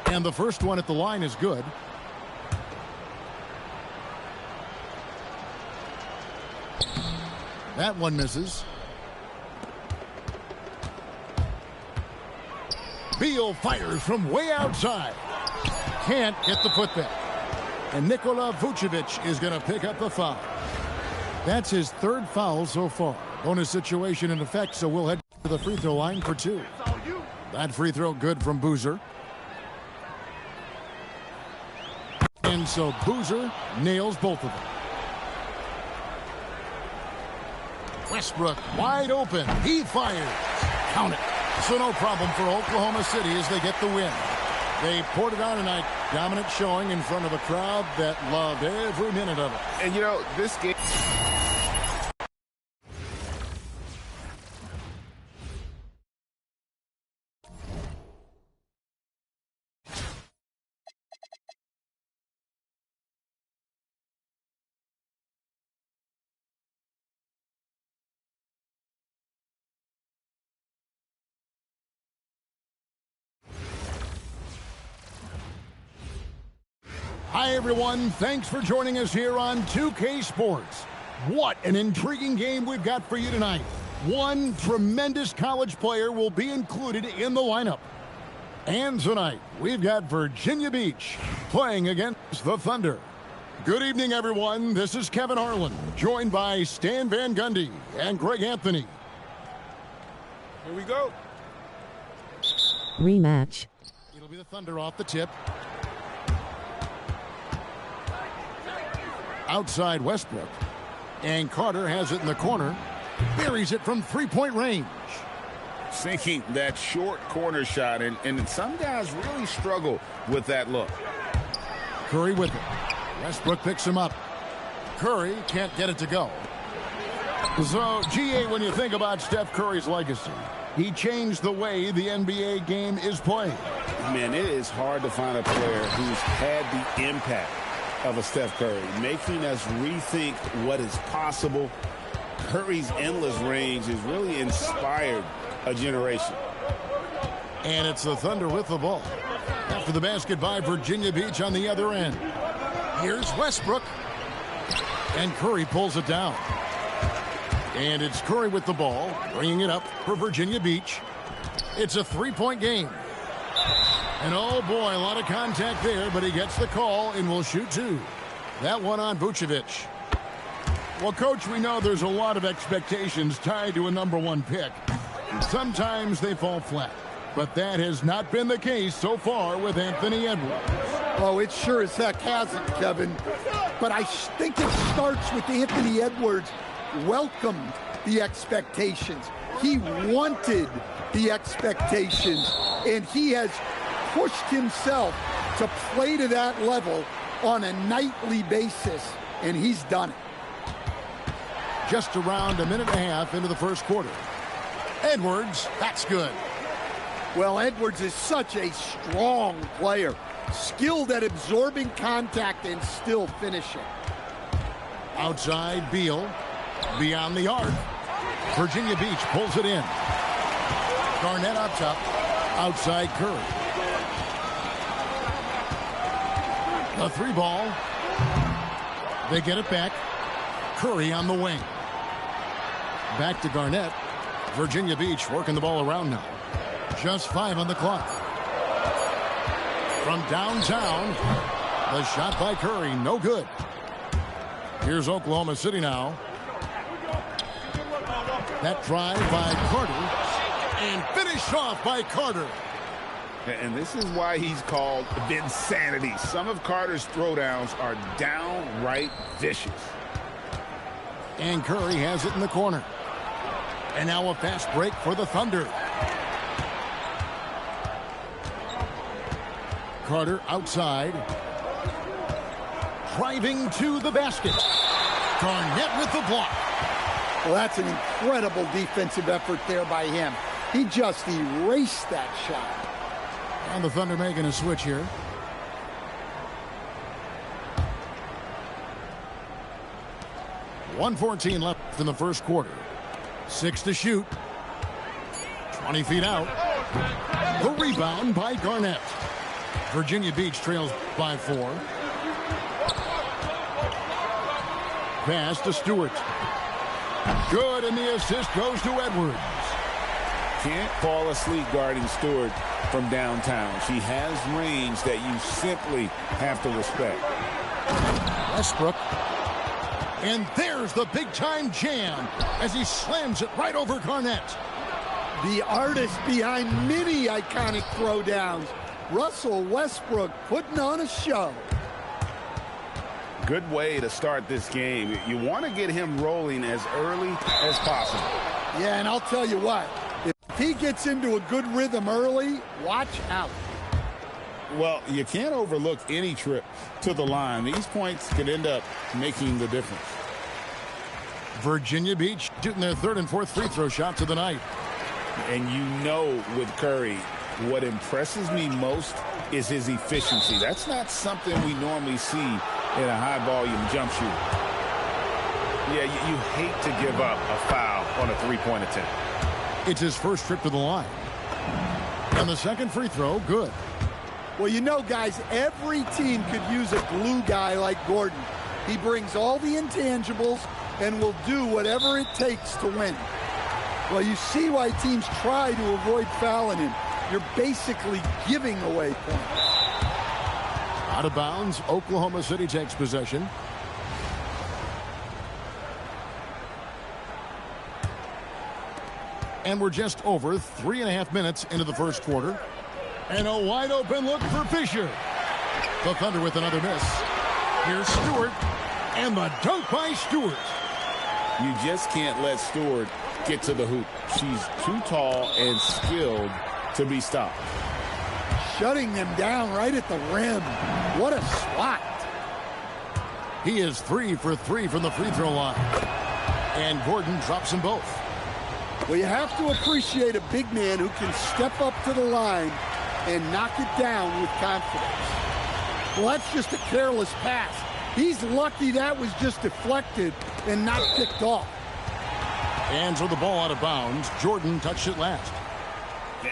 And the first one at the line is good. That one misses. Beal fires from way outside. Can't get the putback. And Nikola Vucevic is going to pick up the foul. That's his third foul so far. Bonus situation in effect, so we'll head to the free throw line for two. That free throw good from Boozer. And so Boozer nails both of them. Westbrook wide open. He fires. Count it. So no problem for Oklahoma City as they get the win. They poured it on tonight. Dominant showing in front of a crowd that loved every minute of it. And, you know, this game... Hi, everyone. Thanks for joining us here on 2K Sports. What an intriguing game we've got for you tonight. One tremendous college player will be included in the lineup. And tonight, we've got Virginia Beach playing against the Thunder. Good evening, everyone. This is Kevin Harlan, joined by Stan Van Gundy and Greg Anthony. Here we go. Rematch. It'll be the Thunder off the tip. Outside Westbrook. And Carter has it in the corner. Buries it from three-point range. Sinking that short corner shot, and some guys really struggle with that look. Curry with it. Westbrook picks him up. Curry can't get it to go. So, GA, when you think about Steph Curry's legacy, he changed the way the NBA game is played. Man, it is hard to find a player who's had the impact of a Steph Curry, making us rethink what is possible. Curry's endless range has really inspired a generation. And it's the Thunder with the ball. After the basket by Virginia Beach on the other end. Here's Westbrook. And Curry pulls it down. And it's Curry with the ball, bringing it up for Virginia Beach. It's a three-point game. And oh boy, a lot of contact there, but he gets the call and will shoot two. That one on Vucevic. Well, Coach, we know there's a lot of expectations tied to a #1 pick. Sometimes they fall flat, but that has not been the case so far with Anthony Edwards. Oh, it sure as heck hasn't, Kevin. But I think it starts with Anthony Edwards welcomed the expectations. He wanted the expectations, and he has pushed himself to play to that level on a nightly basis, and he's done it. Just around a minute and a half into the first quarter. Edwards, that's good. Well, Edwards is such a strong player, skilled at absorbing contact and still finishing. Outside Beal, beyond the arc. Virginia Beach pulls it in. Garnett up top, outside Curry. The three ball. They get it back. Curry on the wing. Back to Garnett. Virginia Beach working the ball around now. Just 5 on the clock. From downtown, the shot by Curry, no good. Here's Oklahoma City now. That drive by Carter, and finished off by Carter. And this is why he's called Vinsanity. Some of Carter's throwdowns are downright vicious. And Curry has it in the corner. And now a fast break for the Thunder. Carter outside. Driving to the basket. Garnett with the block. Well, that's an incredible defensive effort there by him. He just erased that shot. And the Thunder making a switch here. .114 left in the first quarter. 6 to shoot. 20 feet out. The rebound by Garnett. Virginia Beach trails by 4. Pass to Stewart. Good, and the assist goes to Edwards. Can't fall asleep guarding Stewart from downtown. She has range that you simply have to respect. Westbrook And there's the big-time jam as he slams it right over Garnett. The artist behind many iconic throwdowns, Russell Westbrook, putting on a show. Good way to start this game. You want to get him rolling as early as possible. Yeah, and I'll tell you what, if he gets into a good rhythm early, watch out. Well, you can't overlook any trip to the line. These points could end up making the difference. Virginia Beach shooting their third and fourth free throw shots of the night. And you know with Curry, what impresses me most is his efficiency. That's not something we normally see in a high-volume jump shooter. Yeah, you hate to give up a foul on a three-point attempt. It's his first trip to the line. And the second free throw, good. Well, you know, guys, every team could use a glue guy like Gordon. He brings all the intangibles and will do whatever it takes to win. Well, you see why teams try to avoid fouling him. You're basically giving away points. Out of bounds, Oklahoma City takes possession. And we're just over 3.5 minutes into the first quarter. And a wide open look for Fisher. The Thunder with another miss. Here's Stewart. And the dunk by Stewart. You just can't let Stewart get to the hoop. She's too tall and skilled to be stopped. Shutting them down right at the rim. What a swat. He is 3 for 3 from the free throw line. And Gordon drops them both. Well, you have to appreciate a big man who can step up to the line and knock it down with confidence. Well, that's just a careless pass. He's lucky that was just deflected and not picked off. And so the ball out of bounds. Jordan touched it last.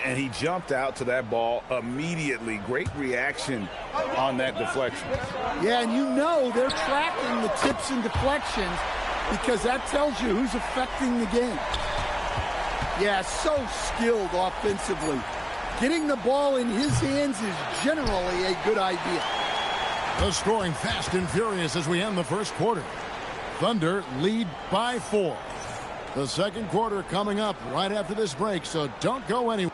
And he jumped out to that ball immediately. Great reaction on that deflection. Yeah, and you know they're tracking the tips and deflections because that tells you who's affecting the game. Yeah, so skilled offensively. Getting the ball in his hands is generally a good idea. The scoring fast and furious as we end the first quarter. Thunder lead by 4. The second quarter coming up right after this break, so don't go anywhere.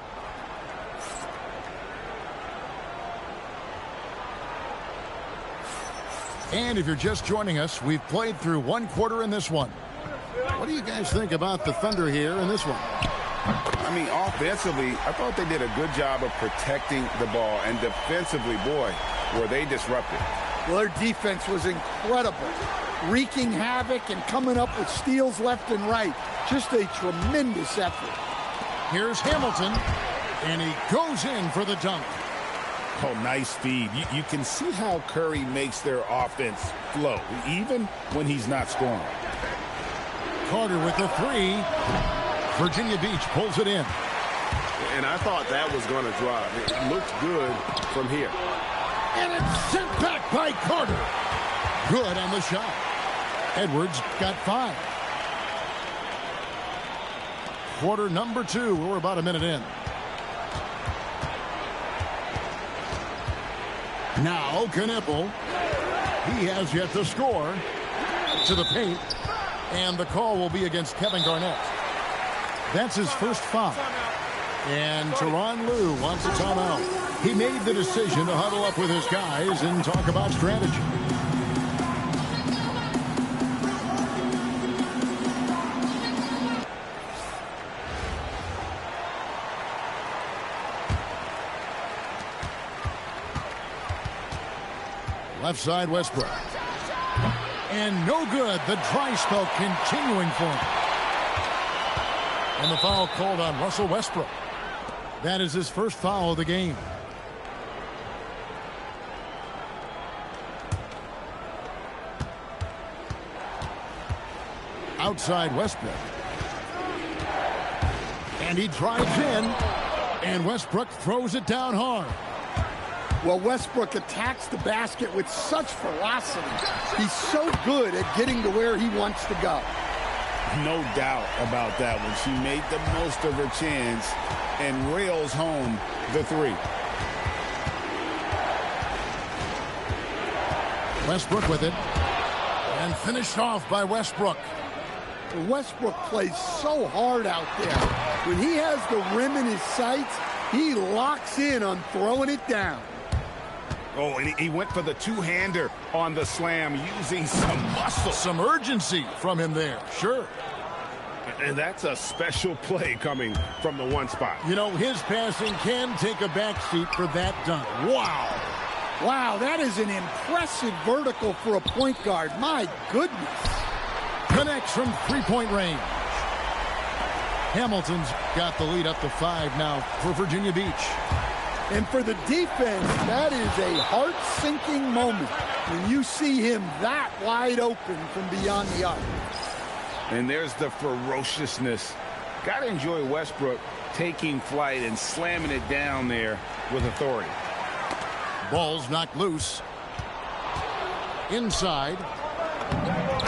And if you're just joining us, we've played through one quarter in this one. What do you guys think about the Thunder here in this one? I mean, offensively, I thought they did a good job of protecting the ball. And defensively, boy, were they disruptive. Well, their defense was incredible. Wreaking havoc and coming up with steals left and right. Just a tremendous effort. Here's Hamilton, and he goes in for the dunk. Oh, nice feed. You can see how Curry makes their offense flow, even when he's not scoring. Carter with the 3. Virginia Beach pulls it in. And I thought that was going to drive. It looked good from here. And it's sent back by Carter. Good on the shot. Edwards got 5. Quarter number 2. We're about a minute in. Now Knippel. He has yet to score. To the paint. And the call will be against Kevin Garnett. That's his first foul. And Tyronn Lue wants a timeout. He made the decision to huddle up with his guys and talk about strategy. Left side, Westbrook. And no good. The dry spell continuing for him. And the foul called on Russell Westbrook. That is his first foul of the game. Outside Westbrook. And he drives in. And Westbrook throws it down hard. Well, Westbrook attacks the basket with such velocity. He's so good at getting to where he wants to go. No doubt about that one. She made the most of her chance and rails home the 3. Westbrook with it. And Finished off by Westbrook. Westbrook plays so hard out there. When he has the rim in his sights, he locks in on throwing it down. Oh, and he went for the two-hander on the slam using some muscle. Some urgency from him there, sure. And that's a special play coming from the one spot. You know, his passing can take a backseat for that dunk. Wow. Wow, that is an impressive vertical for a point guard. My goodness. Connects from three-point range. Hamilton's got the lead up to 5 now for Virginia Beach. And for the defense, that is a heart-sinking moment when you see him that wide open from beyond the arc. And there's the ferociousness. Got to enjoy Westbrook taking flight and slamming it down there with authority. Ball's knocked loose. Inside.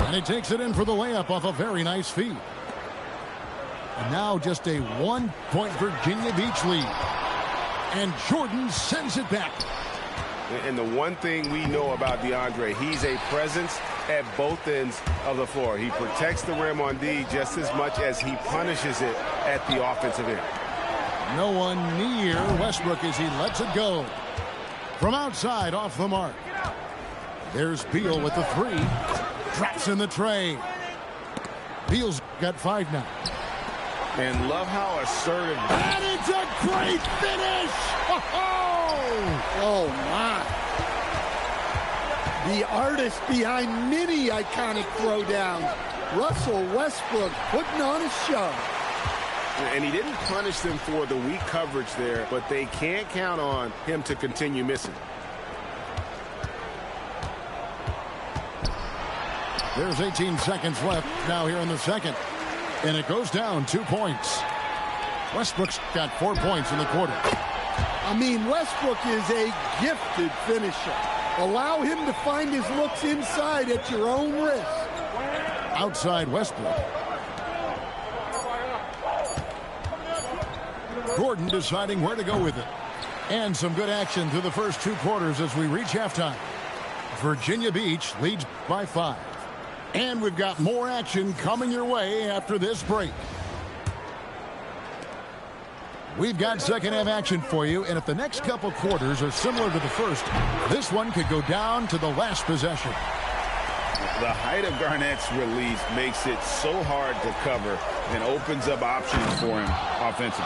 And he takes it in for the layup off a very nice feed. And now just a 1-point Virginia Beach lead. And Jordan sends it back. And the one thing we know about DeAndre, he's a presence at both ends of the floor. He protects the rim on D just as much as he punishes it at the offensive end. No one near Westbrook as he lets it go. From outside, off the mark. There's Beal with the 3. Drops in the tray. Beal's got 5 now. And love how assertive. And it's a great finish! Oh, my. The artist behind many iconic throwdowns. Russell Westbrook putting on a show. And he didn't punish them for the weak coverage there, but they can't count on him to continue missing. There's 18 seconds left now here in the second. And it goes down 2 points. Westbrook's got 4 points in the quarter. I mean, Westbrook is a gifted finisher. Allow him to find his looks inside at your own risk. Outside Westbrook. Gordon deciding where to go with it. And some good action through the first 2 quarters as we reach halftime. Virginia Beach leads by 5. And we've got more action coming your way after this break. We've got second half action for you, and if the next couple quarters are similar to the first, this one could go down to the last possession. The height of Garnett's release makes it so hard to cover and opens up options for him offensively.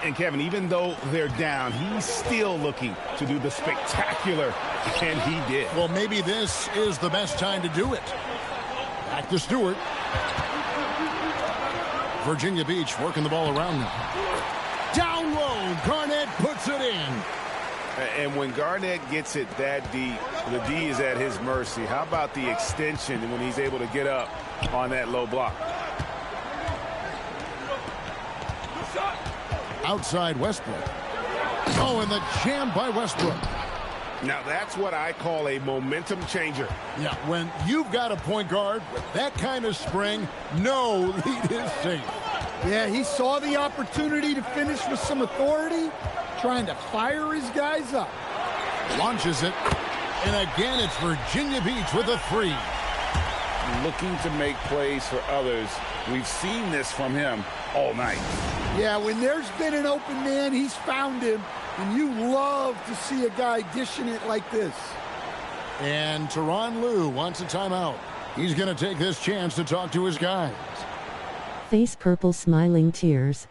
And Kevin, even though they're down, he's still looking to do the spectacular, and he did. Well, maybe this is the best time to do it. Back to Stewart. Virginia Beach working the ball around now. Down low, Garnett puts it in. And when Garnett gets it that deep, the D is at his mercy. How about the extension when he's able to get up on that low block? Outside Westbrook. Oh, and the jam by Westbrook. Now that's what I call a momentum changer. Yeah, when you've got a point guard with that kind of spring, no lead is safe. Yeah, he saw the opportunity to finish with some authority, trying to fire his guys up. Launches it, and again it's Virginia Beach with a 3. Looking to make plays for others. We've seen this from him all night. Yeah, when there's been an open man, he's found him. And you love to see a guy dishing it like this. And Tyronn Lue wants a timeout. He's going to take this chance to talk to his guys. Face purple smiling tears.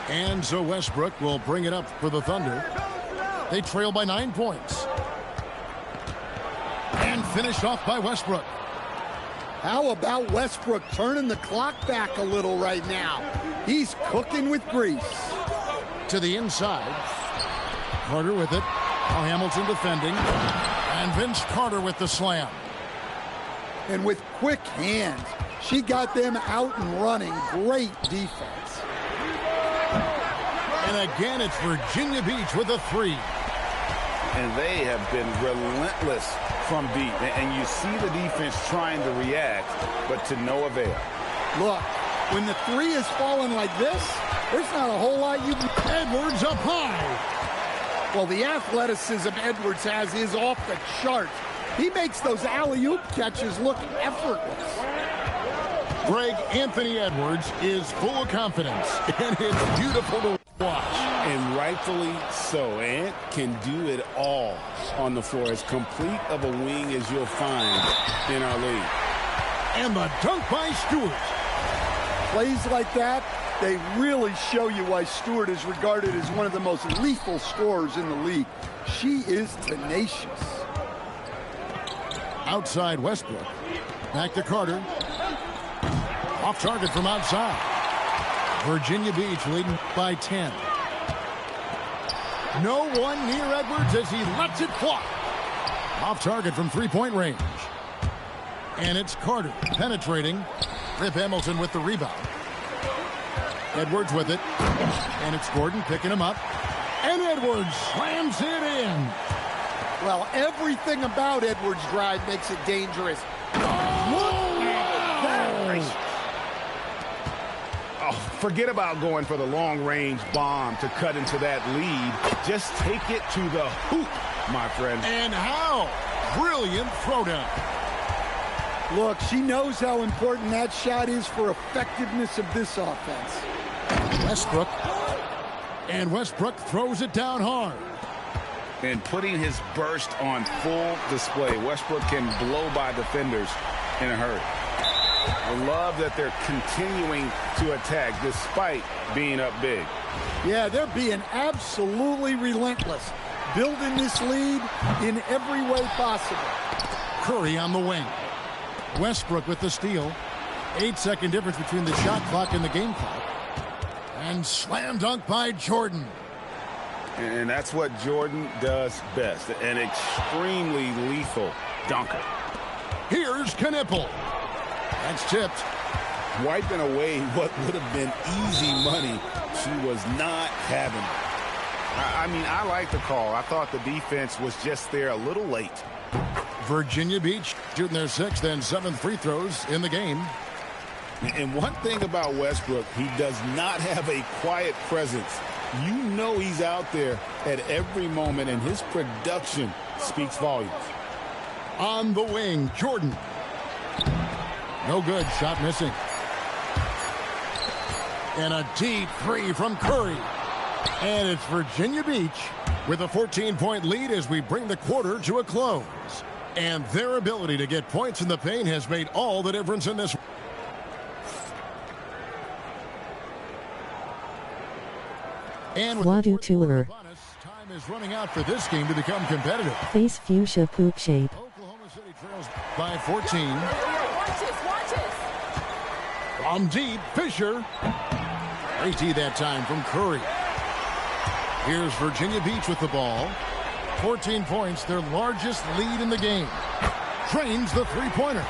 And so Westbrook will bring it up for the Thunder. They trail by 9 points. And finished off by Westbrook. How about Westbrook turning the clock back a little right now? He's cooking with grease. To the inside. Carter with it. Now Hamilton defending. And Vince Carter with the slam. And with quick hands, she got them out and running. Great defense. And again, it's Virginia Beach with a 3. And they have been relentless from deep. And you see the defense trying to react, but to no avail. Look, when the 3 is falling like this, There's not a whole lot you can... Edwards up high. Well, the athleticism Edwards has is off the charts. He makes those alley-oop catches look effortless. Greg Anthony Edwards is full of confidence, and it's beautiful to watch. And rightfully so. Ant can do it all on the floor. As complete of a wing as you'll find in our league. And the dunk by Stewart. Plays like that, they really show you why Stewart is regarded as one of the most lethal scorers in the league. She is tenacious. Outside Westbrook. Back to Carter. Off target from outside. Virginia Beach leading by 10. No one near Edwards as he lets it fly. Off target from three-point range. And it's Carter penetrating. Rip Hamilton with the rebound. Edwards with it. And it's Gordon picking him up. And Edwards slams it in. Well, everything about Edwards' drive makes it dangerous. Oh, forget about going for the long-range bomb to cut into that lead. Just take it to the hoop, my friend. And how brilliant throwdown. Look, she knows how important that shot is for effectiveness of this offense. Westbrook. And Westbrook throws it down hard. And putting his burst on full display. Westbrook can blow by defenders in a hurry. I love that they're continuing to attack despite being up big. Yeah, they're being absolutely relentless, building this lead in every way possible. Curry on the wing. Westbrook with the steal. 8-second difference between the shot clock and the game clock. And slam dunk by Jordan. And that's what Jordan does best. An extremely lethal dunker. Here's Knipple. That's tipped. Wiping away what would have been easy money. She was not having it. I mean, I like the call. I thought the defense was just there a little late. Virginia Beach shooting their 6th and 7th free throws in the game. And one thing about Westbrook, he does not have a quiet presence. You know he's out there at every moment, and his production speaks volumes. On the wing, Jordan. No good. Shot missing. And a deep three from Curry. And it's Virginia Beach with a 14-point lead as we bring the quarter to a close. And their ability to get points in the paint has made all the difference in this. And Wadu Tour. Time is running out for this game to become competitive. Face fuchsia poop shape. Oklahoma City trails by 14. From deep, Fisher. AT that time from Curry. Here's Virginia Beach with the ball. 14 points, their largest lead in the game. Trains the three-pointer.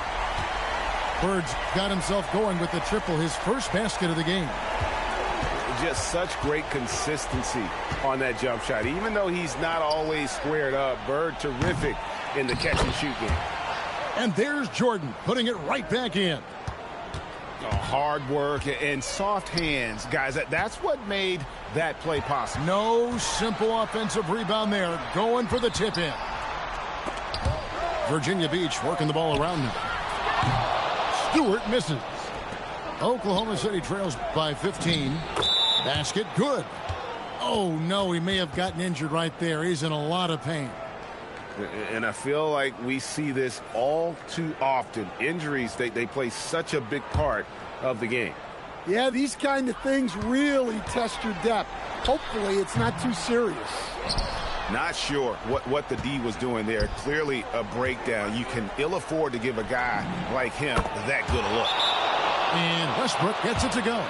Bird's got himself going with the triple, his first basket of the game. Just such great consistency on that jump shot. Even though he's not always squared up, Bird terrific in the catch-and-shoot game. And there's Jordan putting it right back in. Oh, hard work and soft hands. Guys, that's what made that play possible. No simple offensive rebound there. Going for the tip-in. Virginia Beach working the ball around him. Stewart misses. Oklahoma City trails by 15. Basket good. Oh, no, he may have gotten injured right there. He's in a lot of pain. And I feel like we see this all too often. Injuries, they play such a big part of the game. Yeah, these kind of things really test your depth. Hopefully it's not too serious. Not sure what the D was doing there. Clearly a breakdown. You can ill afford to give a guy like him that good a look. And Westbrook gets it to go.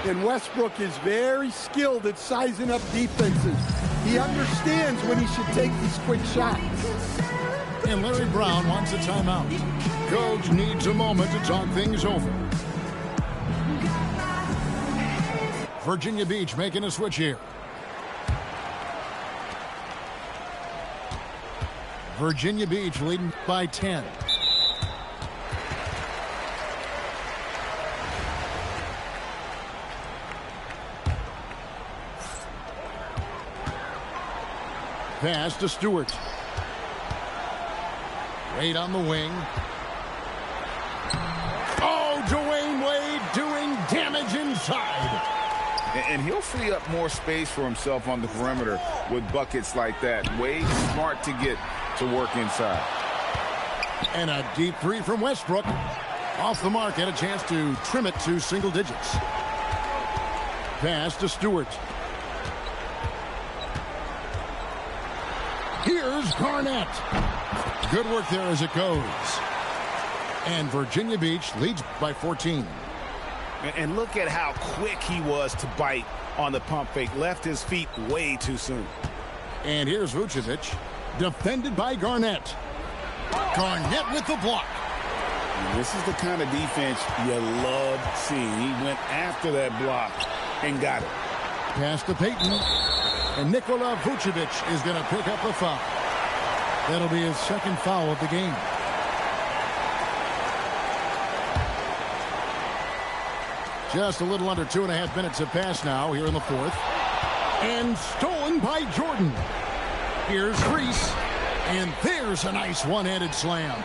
And Westbrook is very skilled at sizing up defenses. He understands when he should take these quick shots. And Larry Brown wants a timeout. Coach needs a moment to talk things over. Virginia Beach making a switch here. Virginia Beach leading by 10. Pass to Stewart. Wade on the wing. Oh, Dwayne Wade doing damage inside. And he'll free up more space for himself on the perimeter with buckets like that. Wade's smart to get to work inside. And a deep three from Westbrook. Off the mark, had a chance to trim it to single digits. Pass to Stewart. Here's Garnett. Good work there as it goes. And Virginia Beach leads by 14. And look at how quick he was to bite on the pump fake. Left his feet way too soon. And here's Vucevic, defended by Garnett. Garnett with the block. And this is the kind of defense you love seeing. He went after that block and got it. Pass to Payton. And Nikola Vucevic is going to pick up the foul. That'll be his second foul of the game. Just a little under 2.5 minutes have passed now here in the fourth. And stolen by Jordan. Here's Reese. And there's a nice one-handed slam.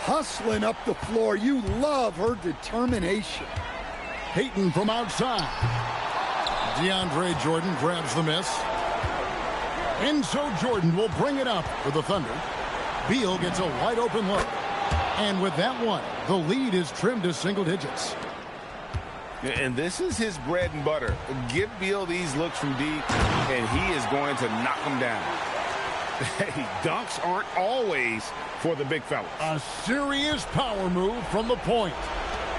Hustling up the floor. You love her determination. Payton from outside. DeAndre Jordan grabs the miss. And so Jordan will bring it up for the Thunder. Beal gets a wide open look. And with that one, the lead is trimmed to single digits. And this is his bread and butter. Give Beal these looks from deep, and he is going to knock them down. Hey, dunks aren't always for the big fellas. A serious power move from the point.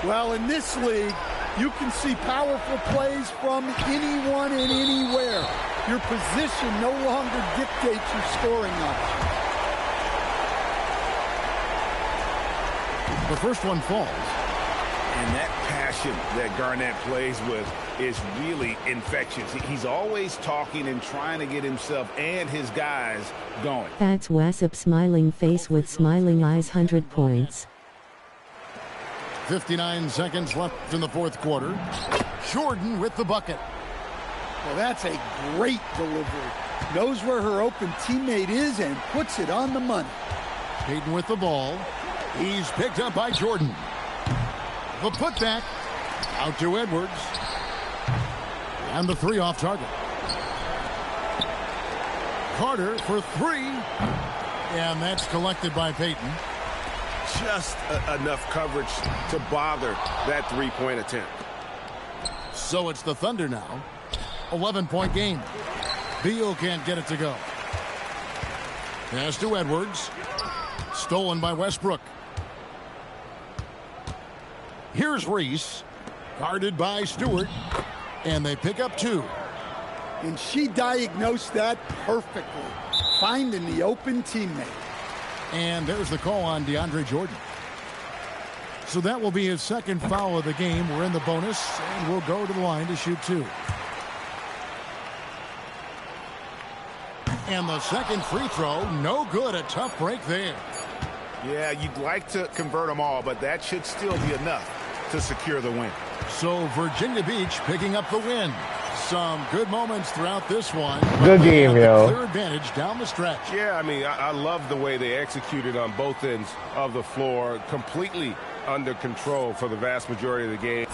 Well, in this league, you can see powerful plays from anyone and anywhere. Your position no longer dictates your scoring options. The first one falls. And that passion that Garnett plays with is really infectious. He's always talking and trying to get himself and his guys going. That's Wassop smiling face with smiling eyes. 100 points. 59 seconds left in the fourth quarter. Jordan with the bucket. Well, that's a great delivery. Knows where her open teammate is and puts it on the money. Payton with the ball. He's picked up by Jordan. The putback out to Edwards. And the three off target. Carter for three. And that's collected by Payton. Just enough coverage to bother that three-point attempt. So it's the Thunder now. 11-point game. Beal can't get it to go. Pass to Edwards. Stolen by Westbrook. Here's Reese. Guarded by Stewart. And they pick up two. And she diagnosed that perfectly. Finding the open teammate. And there's the call on DeAndre Jordan. So that will be his second foul of the game. We're in the bonus, and we'll go to the line to shoot two. And the second free throw, no good. A tough break there. Yeah, you'd like to convert them all, but that should still be enough to secure the win. So Virginia Beach picking up the win. Some good moments throughout this one. Good game, yo. Clear advantage down the stretch. Yeah, I mean, I love the way they executed on both ends of the floor. Completely under control for the vast majority of the game.